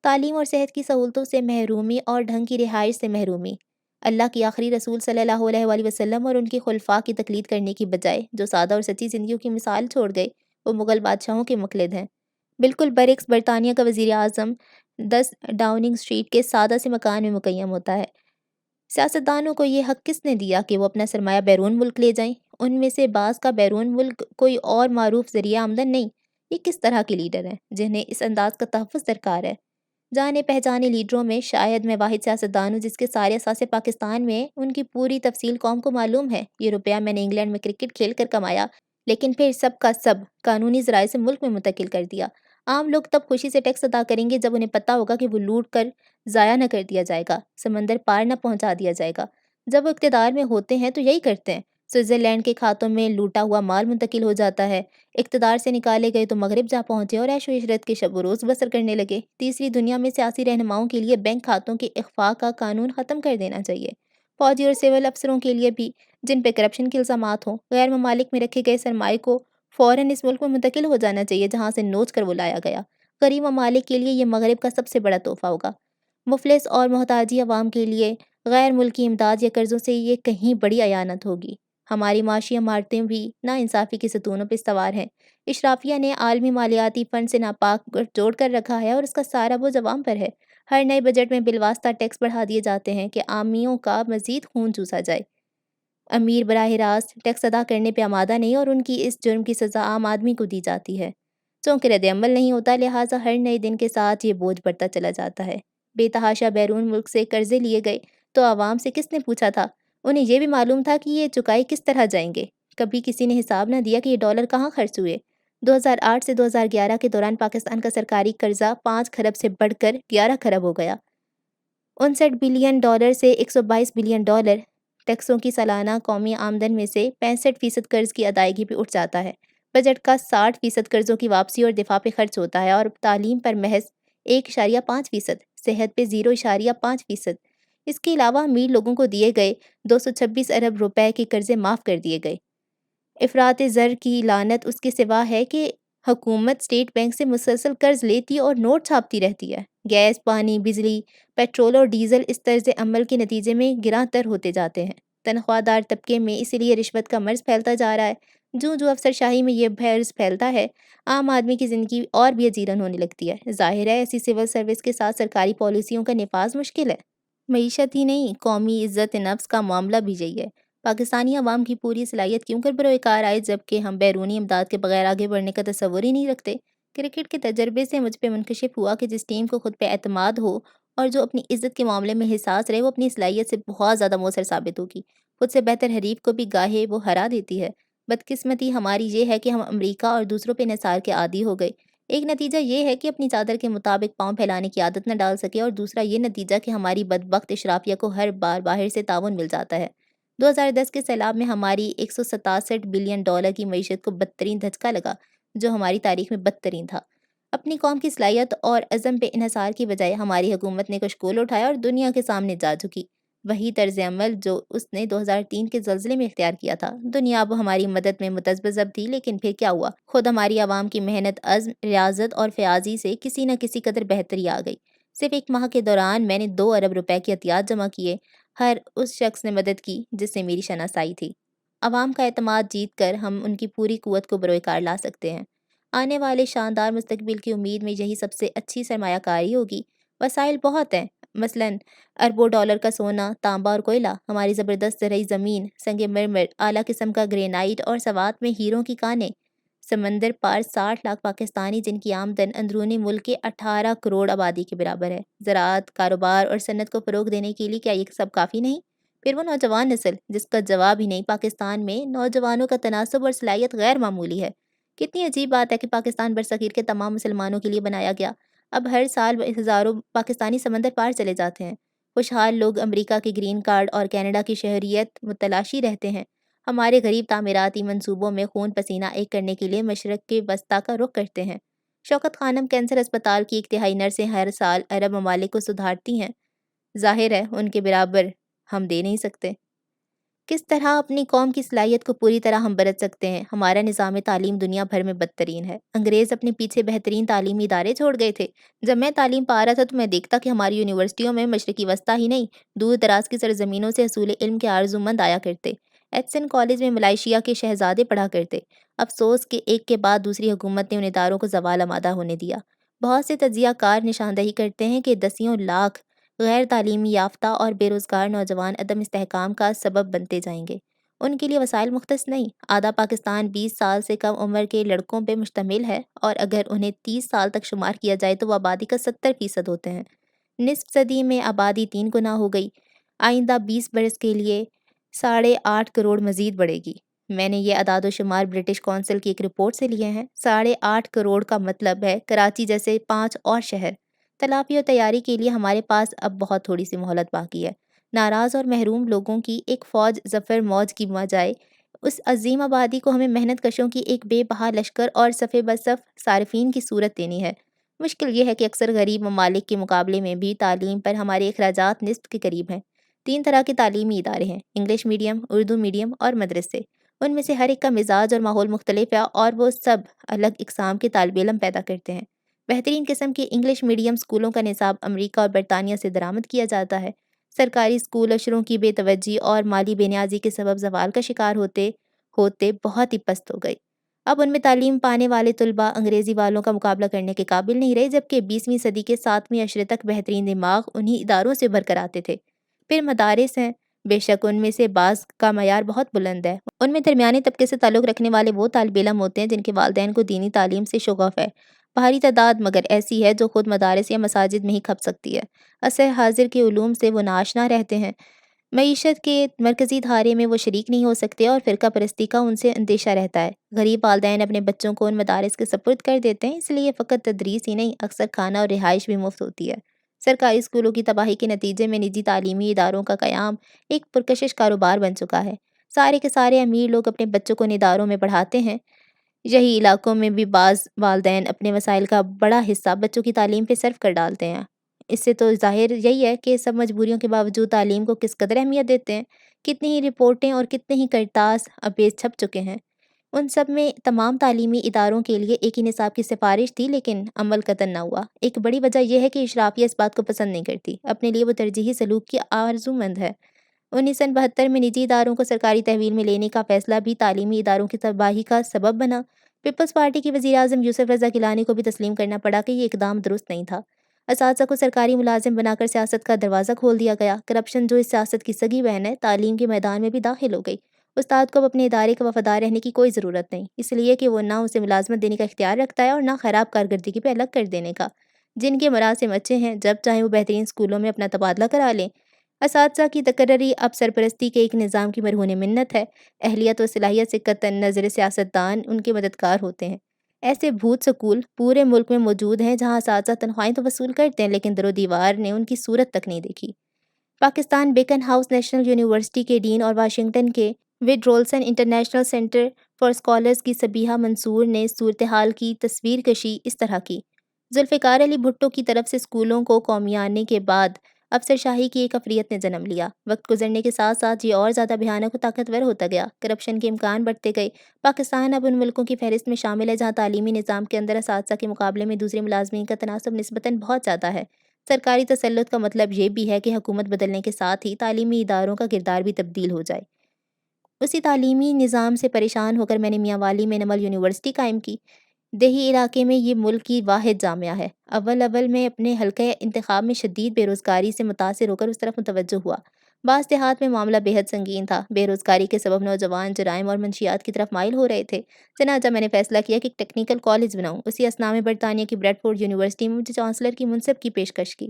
تعلیم اور صحت کی سہولتوں سے محرومی اور ڈھنگ کی رہائش سے محرومی۔ اللہ کی آخری رسول صلی اللہ علیہ وآلہ وسلم اور ان کے خلفاء کی تقلید کرنے کی بجائے جو سادہ اور سچی زندگیوں کی مثال چھوڑ گئے، وہ مغل بادشاہوں کے مقلد ہیں۔ بالکل برعکس برطانیہ کا وزیر اعظم 10 ڈاؤننگ اسٹریٹ کے سادہ سے مکان میں مقیم ہوتا ہے۔ سیاستدانوں کو یہ حق کس نے دیا کہ وہ اپنا سرمایہ بیرون ملک لے جائیں؟ ان میں سے بعض کا بیرون ملک کوئی اور معروف ذریعہ آمدن نہیں۔ یہ کس طرح کے لیڈر ہیں جنہیں اس انداز کا تحفظ درکار ہے؟ جانے پہچانے لیڈروں میں شاید میں واحد سیاستدان ہوں جس کے سارے اثاثے پاکستان میں، ان کی پوری تفصیل قوم کو معلوم ہے۔ یہ روپیہ میں نے انگلینڈ میں کرکٹ کھیل کر کمایا، لیکن پھر سب کا سب قانونی ذرائع سے ملک میں منتقل کر دیا۔ عام لوگ تب خوشی سے ٹیکس ادا کریں گے جب انہیں پتہ ہوگا کہ وہ لوٹ کر ضائع نہ کر دیا جائے گا، سمندر پار نہ پہنچا دیا جائے گا۔ جب وہ اقتدار میں ہوتے ہیں تو یہی کرتے ہیں۔ سوئٹزرلینڈ کے کھاتوں میں لوٹا ہوا مال منتقل ہو جاتا ہے، اقتدار سے نکالے گئے تو مغرب جا پہنچے اور عیش و عشرت کے شب و روز بسر کرنے لگے۔ تیسری دنیا میں سیاسی رہنماؤں کے لیے بینک کھاتوں کے اخفاء کا قانون ختم کر دینا چاہیے۔ فوجی اور سول افسروں کے لیے بھی جن پہ کرپشن کے الزامات ہوں، غیر ممالک میں رکھے گئے سرمائے کو فوراً اس ملک میں منتقل ہو جانا چاہیے جہاں سے نوچ کر وہ لایا گیا۔ غریب ممالک کے لیے یہ مغرب کا سب سے بڑا تحفہ ہوگا۔ مفلس اور محتاجی عوام کے لیے غیر ملکی امداد یا قرضوں سے یہ کہیں بڑی ایانت ہوگی۔ ہماری معاشی عمارتیں بھی ناانصافی کے ستونوں پہ سوار ہیں۔ اشرافیہ نے عالمی مالیاتی فنڈ سے ناپاک جوڑ کر رکھا ہے اور اس کا سارا بوجھ عوام پر ہے۔ ہر نئے بجٹ میں بالواسطہ ٹیکس بڑھا دیے جاتے ہیں کہ عامیوں کا مزید خون چوسا جائے۔ امیر براہ راست ٹیکس ادا کرنے پہ آمادہ نہیں اور ان کی اس جرم کی سزا عام آدمی کو دی جاتی ہے۔ چونکہ رد عمل نہیں ہوتا، لہٰذا ہر نئے دن کے ساتھ یہ بوجھ بڑھتا چلا جاتا ہے۔ بے تحاشا بیرون ملک سے قرضے لیے گئے تو عوام سے کس نے پوچھا تھا؟ انہیں یہ بھی معلوم تھا کہ یہ چکائی کس طرح جائیں گے؟ کبھی کسی نے حساب نہ دیا کہ یہ ڈالر کہاں خرچ ہوئے۔ 2008 سے 2011 کے دوران پاکستان کا سرکاری قرضہ 5 کھرب سے بڑھ کر 11 کھرب ہو گیا۔ 59 بلین ڈالر سے 122 بلین ڈالر ٹیکسوں کی سالانہ قومی آمدن میں سے 65% قرض کی ادائیگی پہ اٹھ جاتا ہے۔ بجٹ کا 60% قرضوں کی واپسی اور دفاع پہ خرچ ہوتا ہے اور تعلیم پر محض 1.5%، صحت پہ 0.5%۔ اس کے علاوہ امیر لوگوں کو دیے گئے 226 ارب روپے کے قرضے معاف کر دیے گئے۔ افراط زر کی لعنت اس کے سوا ہے کہ حکومت اسٹیٹ بینک سے مسلسل قرض لیتی اور نوٹ چھاپتی رہتی ہے۔ گیس، پانی، بجلی، پیٹرول اور ڈیزل اس طرز عمل کے نتیجے میں گراں تر ہوتے جاتے ہیں۔ تنخواہ دار طبقے میں اسی لیے رشوت کا مرض پھیلتا جا رہا ہے۔ جو افسر شاہی میں یہ مرض پھیلتا ہے، عام آدمی کی زندگی اور بھی اجیرن ہونے لگتی ہے۔ ظاہر ہے ایسی سول سروس کے ساتھ سرکاری پالیسیوں کا نفاذ مشکل ہے۔ معیشت ہی نہیں، قومی عزت نفس کا معاملہ بھی یہی ہے۔ پاکستانی عوام کی پوری صلاحیت کیوں کر بروئے کار آئے جبکہ ہم بیرونی امداد کے بغیر آگے بڑھنے کا تصور ہی نہیں رکھتے۔ کرکٹ کے تجربے سے مجھ پہ منکشف ہوا کہ جس ٹیم کو خود پہ اعتماد ہو اور جو اپنی عزت کے معاملے میں حساس رہے، وہ اپنی صلاحیت سے بہت زیادہ مؤثر ثابت ہوگی۔ خود سے بہتر حریف کو بھی گاہے وہ ہرا دیتی ہے۔ بدقسمتی ہماری یہ ہے کہ ہم امریکہ اور دوسروں پہ انحصار کے عادی ہو گئے۔ ایک نتیجہ یہ ہے کہ اپنی چادر کے مطابق پاؤں پھیلانے کی عادت نہ ڈال سکے، اور دوسرا یہ نتیجہ کہ ہماری بدبخت اشرافیہ کو ہر بار باہر سے تعاون مل جاتا ہے۔ 2010 کے سیلاب میں ہماری $167 بلین کی معیشت کو بدترین دھچکا لگا، جو ہماری تاریخ میں بدترین تھا۔ اپنی قوم کی صلاحیت اور عزم پہ انحصار کی بجائے ہماری حکومت نے کشکول اٹھایا اور دنیا کے سامنے جا جھکی۔ وہی طرز عمل جو اس نے 2003 کے زلزلے میں اختیار کیا تھا۔ دنیا اب ہماری مدد میں متذبذب تھی، لیکن پھر کیا ہوا؟ خود ہماری عوام کی محنت، عزم، ریاضت اور فیاضی سے کسی نہ کسی قدر بہتری آ گئی۔ صرف 1 ماہ کے دوران میں نے 2 ارب روپے کی عطیات جمع کیے۔ ہر اس شخص نے مدد کی جس سے میری شناسائی تھی۔ عوام کا اعتماد جیت کر ہم ان کی پوری قوت کو بروئے کار لا سکتے ہیں۔ آنے والے شاندار مستقبل کی امید میں یہی سب سے اچھی سرمایہ کاری ہوگی۔ وسائل بہت ہیں، مثلاً اربوں ڈالر کا سونا، تانبا اور کوئلہ، ہماری زبردست زرعی زمین، سنگ مرمر، اعلیٰ قسم کا گرینائٹ اور سوات میں ہیروں کی کانیں۔ سمندر پار 60 لاکھ پاکستانی جن کی آمدن اندرونی ملک کے 18 کروڑ آبادی کے برابر ہے۔ زراعت، کاروبار اور صنعت کو فروغ دینے کے لیے کیا یہ سب کافی نہیں؟ پھر وہ نوجوان نسل جس کا جواب ہی نہیں۔ پاکستان میں نوجوانوں کا تناسب اور صلاحیت غیر معمولی ہے۔ کتنی عجیب بات ہے کہ پاکستان برصغیر کے تمام مسلمانوں کے لیے بنایا گیا۔ اب ہر سال ہزاروں پاکستانی سمندر پار چلے جاتے ہیں۔ خوشحال لوگ امریکہ کے گرین کارڈ اور کینیڈا کی شہریت متلاشی رہتے ہیں۔ ہمارے غریب تعمیراتی منصوبوں میں خون پسینہ ایک کرنے کے لیے مشرق کے وسطیٰ کا رخ کرتے ہیں۔ شوکت خانم کینسر اسپتال کی 1 تہائی نرسیں ہر سال عرب ممالک کو سدھارتی ہیں۔ ظاہر ہے ان کے برابر ہم دے نہیں سکتے۔ کس طرح اپنی قوم کی صلاحیت کو پوری طرح ہم برت سکتے ہیں؟ ہمارا نظام تعلیم دنیا بھر میں بدترین ہے۔ انگریز اپنے پیچھے بہترین تعلیمی ادارے چھوڑ گئے تھے۔ جب میں تعلیم پا رہا تھا تو میں دیکھتا کہ ہماری یونیورسٹیوں میں مشرقی وسطیٰ ہی نہیں، دور دراز کی سرزمینوں سے حصول علم کے آرزومند آیا کرتے۔ ایچسن کالج میں ملائیشیا کے شہزادے پڑھا کرتے۔ افسوس کہ ایک کے بعد دوسری حکومت نے ان اداروں کو زوال آمادہ ہونے دیا۔ بہت سے تجزیہ کار نشاندہی کرتے ہیں کہ 10 لاکھ غیر تعلیمی یافتہ اور بے روزگار نوجوان عدم استحکام کا سبب بنتے جائیں گے۔ ان کے لیے وسائل مختص نہیں۔ آدھا پاکستان 20 سال سے کم عمر کے لڑکوں پہ مشتمل ہے، اور اگر انہیں 30 سال تک شمار کیا جائے تو وہ آبادی کا 70% ہوتے ہیں۔ نصف صدی میں آبادی 3 گنا ہو گئی۔ آئندہ 20 برس کے لیے 8.5 کروڑ مزید بڑھے گی۔ میں نے یہ اعداد و شمار برٹش کونسل کی ایک رپورٹ سے لیے ہیں۔ 8.5 کروڑ کا مطلب ہے کراچی جیسے 5 اور شہر۔ تلافی و تیاری کے لیے ہمارے پاس اب بہت تھوڑی سی مہلت باقی ہے۔ ناراض اور محروم لوگوں کی ایک فوج ظفر موج کی بجائے اس عظیم آبادی کو ہمیں محنت کشوں کی ایک بے بہا لشکر اور صف بصف صارفین کی صورت دینی ہے۔ مشکل یہ ہے کہ اکثر غریب ممالک کے مقابلے میں بھی تعلیم پر ہمارے اخراجات نصف کے قریب ہیں۔ 3 طرح کے تعلیمی ادارے ہیں: انگلش میڈیم، اردو میڈیم اور مدرسے۔ ان میں سے ہر ایک کا مزاج اور ماحول مختلف ہے، اور وہ سب الگ اقسام کے طالب علم پیدا کرتے ہیں۔ بہترین قسم کے انگلش میڈیم اسکولوں کا نصاب امریکہ اور برطانیہ سے درآمد کیا جاتا ہے۔ سرکاری اسکول اشروں کی بے توجہی اور مالی بے نیازی کے سبب زوال کا شکار ہوتے ہوتے بہت ہی پست ہو گئی۔ اب ان میں تعلیم پانے والے طلباء انگریزی والوں کا مقابلہ کرنے کے قابل نہیں رہے، جبکہ 20ویں صدی کے 7ویں عشرے تک بہترین دماغ انہی اداروں سے ابھر کر آتے تھے۔ پھر مدارس ہیں، بے شک ان میں سے بعض کا معیار بہت بلند ہے۔ ان میں درمیانی طبقے سے تعلق رکھنے والے وہ طالب علم ہوتے ہیں جن کے والدین کو دینی تعلیم سے شغف ہے۔ بھاری تعداد مگر ایسی ہے جو خود مدارس یا مساجد میں ہی کھپ سکتی ہے۔ عصر حاضر کے علوم سے وہ ناآشنا رہتے ہیں۔ معیشت کے مرکزی دھارے میں وہ شریک نہیں ہو سکتے، اور فرقہ پرستی کا ان سے اندیشہ رہتا ہے۔ غریب والدین اپنے بچوں کو ان مدارس کے سپرد کر دیتے ہیں، اس لیے فقط تدریس ہی نہیں، اکثر کھانا اور رہائش بھی مفت ہوتی ہے۔ سرکاری اسکولوں کی تباہی کے نتیجے میں نجی تعلیمی اداروں کا قیام ایک پرکشش کاروبار بن چکا ہے۔ سارے کے سارے امیر لوگ اپنے بچوں کو ان اداروں میں پڑھاتے ہیں۔ یہی علاقوں میں بھی بعض والدین اپنے وسائل کا بڑا حصہ بچوں کی تعلیم پہ صرف کر ڈالتے ہیں۔ اس سے تو ظاہر یہی ہے کہ سب مجبوریوں کے باوجود تعلیم کو کس قدر اہمیت دیتے ہیں۔ کتنی ہی رپورٹیں اور کتنے ہی کرتاس اب چھپ چکے ہیں۔ ان سب میں تمام تعلیمی اداروں کے لیے ایک ہی نصاب کی سفارش تھی، لیکن عمل قطعا نہ ہوا۔ ایک بڑی وجہ یہ ہے کہ اشرافیہ اس بات کو پسند نہیں کرتی، اپنے لیے وہ ترجیحی سلوک کی آرزومند ہے۔ 1972 میں نجی اداروں کو سرکاری تحویل میں لینے کا فیصلہ بھی تعلیمی اداروں کی تباہی کا سبب بنا۔ پیپلز پارٹی کے وزیر اعظم یوسف رضا گیلانی کو بھی تسلیم کرنا پڑا کہ یہ اقدام درست نہیں تھا۔ اساتذہ کو سرکاری ملازم بنا کر سیاست کا دروازہ کھول دیا گیا۔ کرپشن، جو اس سیاست کی سگی بہن ہے، تعلیم کے میدان میں بھی داخل ہو گئی۔ استاد کو اب اپنے ادارے کا وفادار رہنے کی کوئی ضرورت نہیں، اس لیے کہ وہ نہ اسے ملازمت دینے کا اختیار رکھتا ہے اور نہ خراب کارکردگی پہ الگ کر دینے کا۔ جن کے مراسم اچھے ہیں، جب چاہیں وہ بہترین اسکولوں میں اپنا تبادلہ کرا لیں۔ اساتذہ کی تقرری اب سرپرستی کے ایک نظام کی مرہون منت ہے۔ اہلیت و صلاحیت سے قطع نظر سیاستدان ان کے مددگار ہوتے ہیں۔ ایسے بھوت سکول پورے ملک میں موجود ہیں جہاں اساتذہ تنخواہیں تو وصول کرتے ہیں، لیکن در و دیوار نے ان کی صورت تک نہیں دیکھی۔ Pakistan Beaconhouse national university کے ڈین اور واشنگٹن کے Woodrow Wilson international center for scholars کی سبیحہ منصور نے صورتحال کی تصویر کشی اس طرح کی: ذوالفقار علی بھٹو کی طرف سے اسکولوں کو قومیانے کے بعد افسر شاہی کی ایک افریت نے جنم لیا۔ وقت گزرنے کے ساتھ ساتھ یہ اور زیادہ بھیانک و طاقتور ہوتا گیا۔ کرپشن کے امکان بڑھتے گئے۔ پاکستان اب ان ملکوں کی فہرست میں شامل ہے جہاں تعلیمی نظام کے اندر اساتذہ کے مقابلے میں دوسرے ملازمین کا تناسب نسبتاً بہت زیادہ ہے۔ سرکاری تسلط کا مطلب یہ بھی ہے کہ حکومت بدلنے کے ساتھ ہی تعلیمی اداروں کا کردار بھی تبدیل ہو جائے۔ اسی تعلیمی نظام سے پریشان ہو کر میں نے میاں والی میں نمل یونیورسٹی قائم کی۔ دیہی علاقے میں یہ ملک کی واحد جامعہ ہے۔ اول میں اپنے حلقہ انتخاب میں شدید بے روزگاری سے متاثر ہو کر اس طرف متوجہ ہوا۔ بعض دیہات میں معاملہ بے حد سنگین تھا۔ بے روزگاری کے سبب نوجوان جرائم اور منشیات کی طرف مائل ہو رہے تھے۔ چنانچہ میں نے فیصلہ کیا کہ ایک ٹیکنیکل کالج بناؤں۔ اسی اثنا میں برطانیہ کی بریڈ فورڈ یونیورسٹی میں مجھے چانسلر کی منصب کی پیشکش کی۔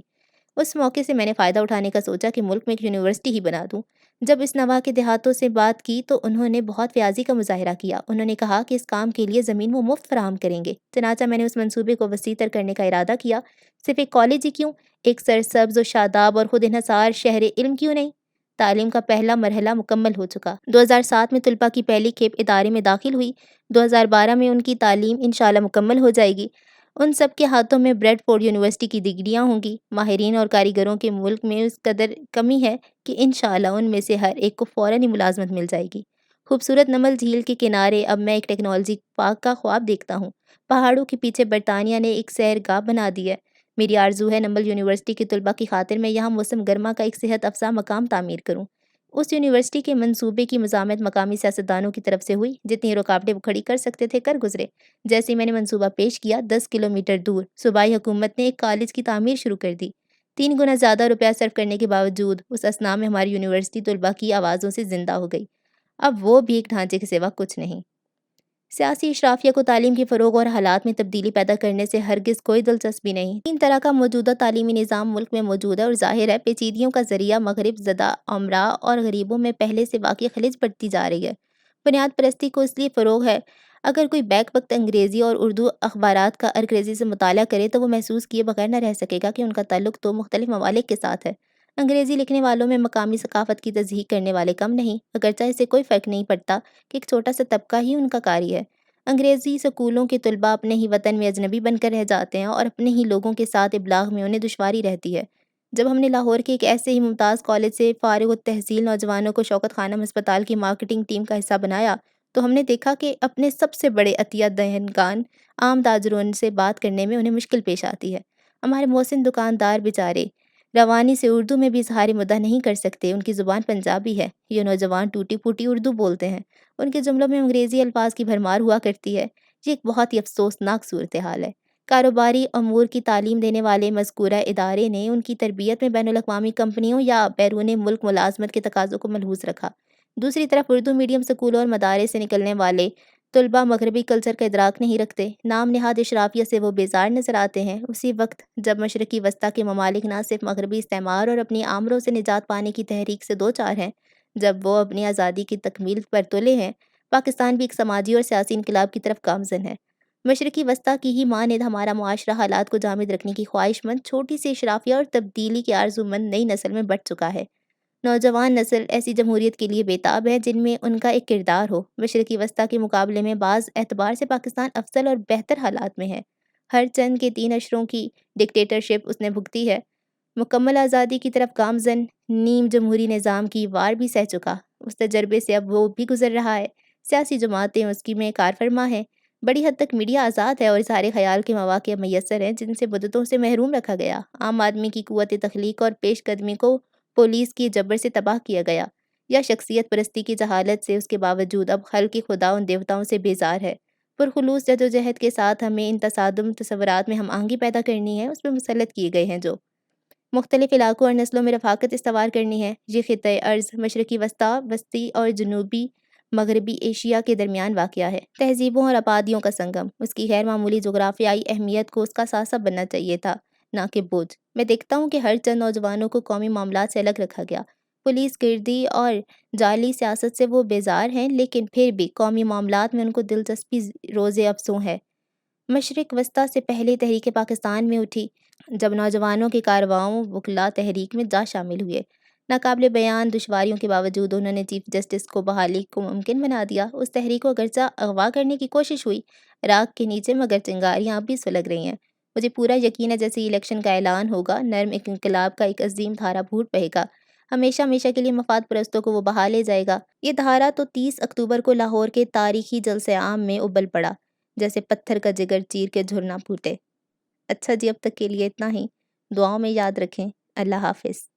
اس موقع سے میں نے فائدہ اٹھانے کا سوچا کہ ملک میں ایک یونیورسٹی ہی بنا دوں۔ جب اس نواح کے دیہاتوں سے بات کی تو انہوں نے بہت ویاضی کا مظاہرہ کیا۔ انہوں نے کہا کہ اس کام کے لیے زمین وہ مفت فراہم کریں گے۔ چنانچہ میں نے اس منصوبے کو وسیع تر کرنے کا ارادہ کیا۔ صرف ایک کالج ہی کیوں، ایک سرسبز و شاداب اور خود انحصار شہر علم کیوں نہیں؟ تعلیم کا پہلا مرحلہ مکمل ہو چکا۔ 2007 میں طلباء کی پہلی کھیپ ادارے میں داخل ہوئی۔ 2012 میں ان کی تعلیم انشاءاللہ مکمل ہو جائے گی۔ ان سب کے ہاتھوں میں بریڈ فورڈ یونیورسٹی کی ڈگریاں ہوں گی۔ ماہرین اور کاریگروں کے ملک میں اس قدر کمی ہے کہ انشاءاللہ ان میں سے ہر ایک کو فوراً ہی ملازمت مل جائے گی۔ خوبصورت نمل جھیل کے کنارے اب میں ایک ٹیکنالوجی پارک کا خواب دیکھتا ہوں۔ پہاڑوں کے پیچھے برطانیہ نے ایک سیرگاہ بنا دی ہے۔ میری آرزو ہے نمل یونیورسٹی کے طلباء کی خاطر میں یہاں موسم گرما کا ایک صحت افزا مقام تعمیر کروں۔ اس یونیورسٹی کے منصوبے کی مزاحمت مقامی سیاستدانوں کی طرف سے ہوئی۔ جتنی رکاوٹیں وہ کھڑی کر سکتے تھے کر گزرے۔ جیسے میں نے منصوبہ پیش کیا، 10 کلومیٹر دور صوبائی حکومت نے ایک کالج کی تعمیر شروع کر دی۔ 3 گنا زیادہ روپیہ صرف کرنے کے باوجود اس اثنا میں ہماری یونیورسٹی طلباء کی آوازوں سے زندہ ہو گئی۔ اب وہ بھی ایک ڈھانچے کے سوا کچھ نہیں۔ سیاسی اشرافیہ کو تعلیم کے فروغ اور حالات میں تبدیلی پیدا کرنے سے ہرگز کوئی دلچسپی نہیں۔ 3 طرح کا موجودہ تعلیمی نظام ملک میں موجود ہے اور ظاہر ہے پیچیدگیوں کا ذریعہ مغرب زدہ امراء اور غریبوں میں پہلے سے واقعی خلج بڑھتی جا رہی ہے۔ بنیاد پرستی کو اس لیے فروغ ہے۔ اگر کوئی بیک وقت انگریزی اور اردو اخبارات کا انگریزی سے مطالعہ کرے تو وہ محسوس کیے بغیر نہ رہ سکے گا کہ ان کا تعلق تو مختلف ممالک کے ساتھ ہے۔ انگریزی لکھنے والوں میں مقامی ثقافت کی تصحیح کرنے والے کم نہیں، اگرچہ اسے کوئی فرق نہیں پڑتا کہ ایک چھوٹا سا طبقہ ہی ان کا قاری ہے۔ انگریزی سکولوں کے طلباء اپنے ہی وطن میں اجنبی بن کر رہ جاتے ہیں اور اپنے ہی لوگوں کے ساتھ ابلاغ میں انہیں دشواری رہتی ہے۔ جب ہم نے لاہور کے ایک ایسے ہی ممتاز کالج سے فارغ التحصیل نوجوانوں کو شوکت خانم ہسپتال کی مارکیٹنگ ٹیم کا حصہ بنایا تو ہم نے دیکھا کہ اپنے سب سے بڑے عطیہ دہندگان عام تاجروں سے بات کرنے میں انہیں مشکل پیش آتی ہے۔ ہمارے محسن دکاندار بیچارے روانی سے اردو میں بھی اظہار مدح نہیں کر سکتے، ان کی زبان پنجابی ہے۔ یہ نوجوان ٹوٹی پھوٹی اردو بولتے ہیں، ان کے جملوں میں انگریزی الفاظ کی بھرمار ہوا کرتی ہے۔ یہ ایک بہت ہی افسوسناک صورتحال ہے۔ کاروباری امور کی تعلیم دینے والے مذکورہ ادارے نے ان کی تربیت میں بین الاقوامی کمپنیوں یا بیرون ملک ملازمت کے تقاضوں کو ملحوظ رکھا۔ دوسری طرف اردو میڈیم سکولوں اور مدارس سے نکلنے والے طلباء مغربی کلچر کا ادراک نہیں رکھتے، نام نہاد اشرافیہ سے وہ بیزار نظر آتے ہیں۔ اسی وقت جب مشرقی وسطیٰ کے ممالک نہ صرف مغربی استعمار اور اپنی آمروں سے نجات پانے کی تحریک سے دوچار ہیں، جب وہ اپنی آزادی کی تکمیل پر تلے ہیں، پاکستان بھی ایک سماجی اور سیاسی انقلاب کی طرف گامزن ہے۔ مشرقی وسطیٰ کی ہی مانند ہمارا معاشرہ حالات کو جامد رکھنے کی خواہش مند چھوٹی سی اشرافیہ اور تبدیلی کی آرزو مند نئی نسل میں بٹ چکا ہے۔ نوجوان نسل ایسی جمہوریت کے لیے بیتاب ہے جن میں ان کا ایک کردار ہو۔ مشرقی وسطیٰ کے مقابلے میں بعض اعتبار سے پاکستان افضل اور بہتر حالات میں ہے۔ ہر چند کے 3 اشروں کی ڈکٹیٹرشپ اس نے بھگتی ہے۔ مکمل آزادی کی طرف گامزن، نیم جمہوری نظام کی وار بھی سہ چکا، اس تجربے سے اب وہ بھی گزر رہا ہے۔ سیاسی جماعتیں اس کی میں کار فرما ہیں۔ بڑی حد تک میڈیا آزاد ہے اور اظہار خیال کے مواقع میسر ہیں جن سے بدعتوں سے محروم رکھا گیا۔ عام آدمی کی قوت تخلیق اور پیش قدمی کو پولیس کی جبر سے تباہ کیا گیا، یا شخصیت پرستی کی جہالت سے اس کے باوجود اب خلق کی خدا ان دیوتاؤں سے بیزار ہے۔ پرخلوص جدوجہد کے ساتھ ہمیں ان تصادم تصورات میں ہم آہنگی پیدا کرنی ہے، اس پہ مسلط کیے گئے ہیں جو مختلف علاقوں اور نسلوں میں رفاقت استوار کرنی ہے۔ یہ خطۂ ارض مشرقی وسطی اور جنوبی مغربی ایشیا کے درمیان واقع ہے، تہذیبوں اور آبادیوں کا سنگم۔ اس کی غیر معمولی جغرافیائی اہمیت کو اس کا ثاثہ بننا چاہیے تھا، نہ کہ بوجھ۔ میں دیکھتا ہوں کہ ہر چند نوجوانوں کو قومی معاملات سے الگ رکھا گیا۔ پولیس گردی اور جعلی سیاست سے وہ بیزار ہیں، لیکن پھر بھی قومی معاملات میں ان کو دلچسپی روز افزوں ہے۔ مشرق وسطیٰ سے پہلے تحریک پاکستان میں اٹھی، جب نوجوانوں کے کاررواؤں وکلاء تحریک میں جا شامل ہوئے۔ ناقابل بیان دشواریوں کے باوجود انہوں نے چیف جسٹس کو بحالی کو ممکن بنا دیا۔ اس تحریک کو اگرچہ اغوا کرنے کی کوشش ہوئی راکھ کے نیچے، مگر چنگاریاں اب بھی سلگ رہی ہیں۔ مجھے پورا یقین ہے جیسے الیکشن کا اعلان ہوگا، نرم ایک انقلاب کا ایک عظیم دھارا پھوٹ بہے گا۔ ہمیشہ ہمیشہ کے لیے مفاد پرستوں کو وہ بہا لے جائے گا۔ یہ دھارا تو 30 اکتوبر کو لاہور کے تاریخی جلسہ عام میں ابل پڑا، جیسے پتھر کا جگر چیر کے جھرنا پھوٹے۔ اچھا جی، اب تک کے لیے اتنا ہی۔ دعاؤں میں یاد رکھیں۔ اللہ حافظ۔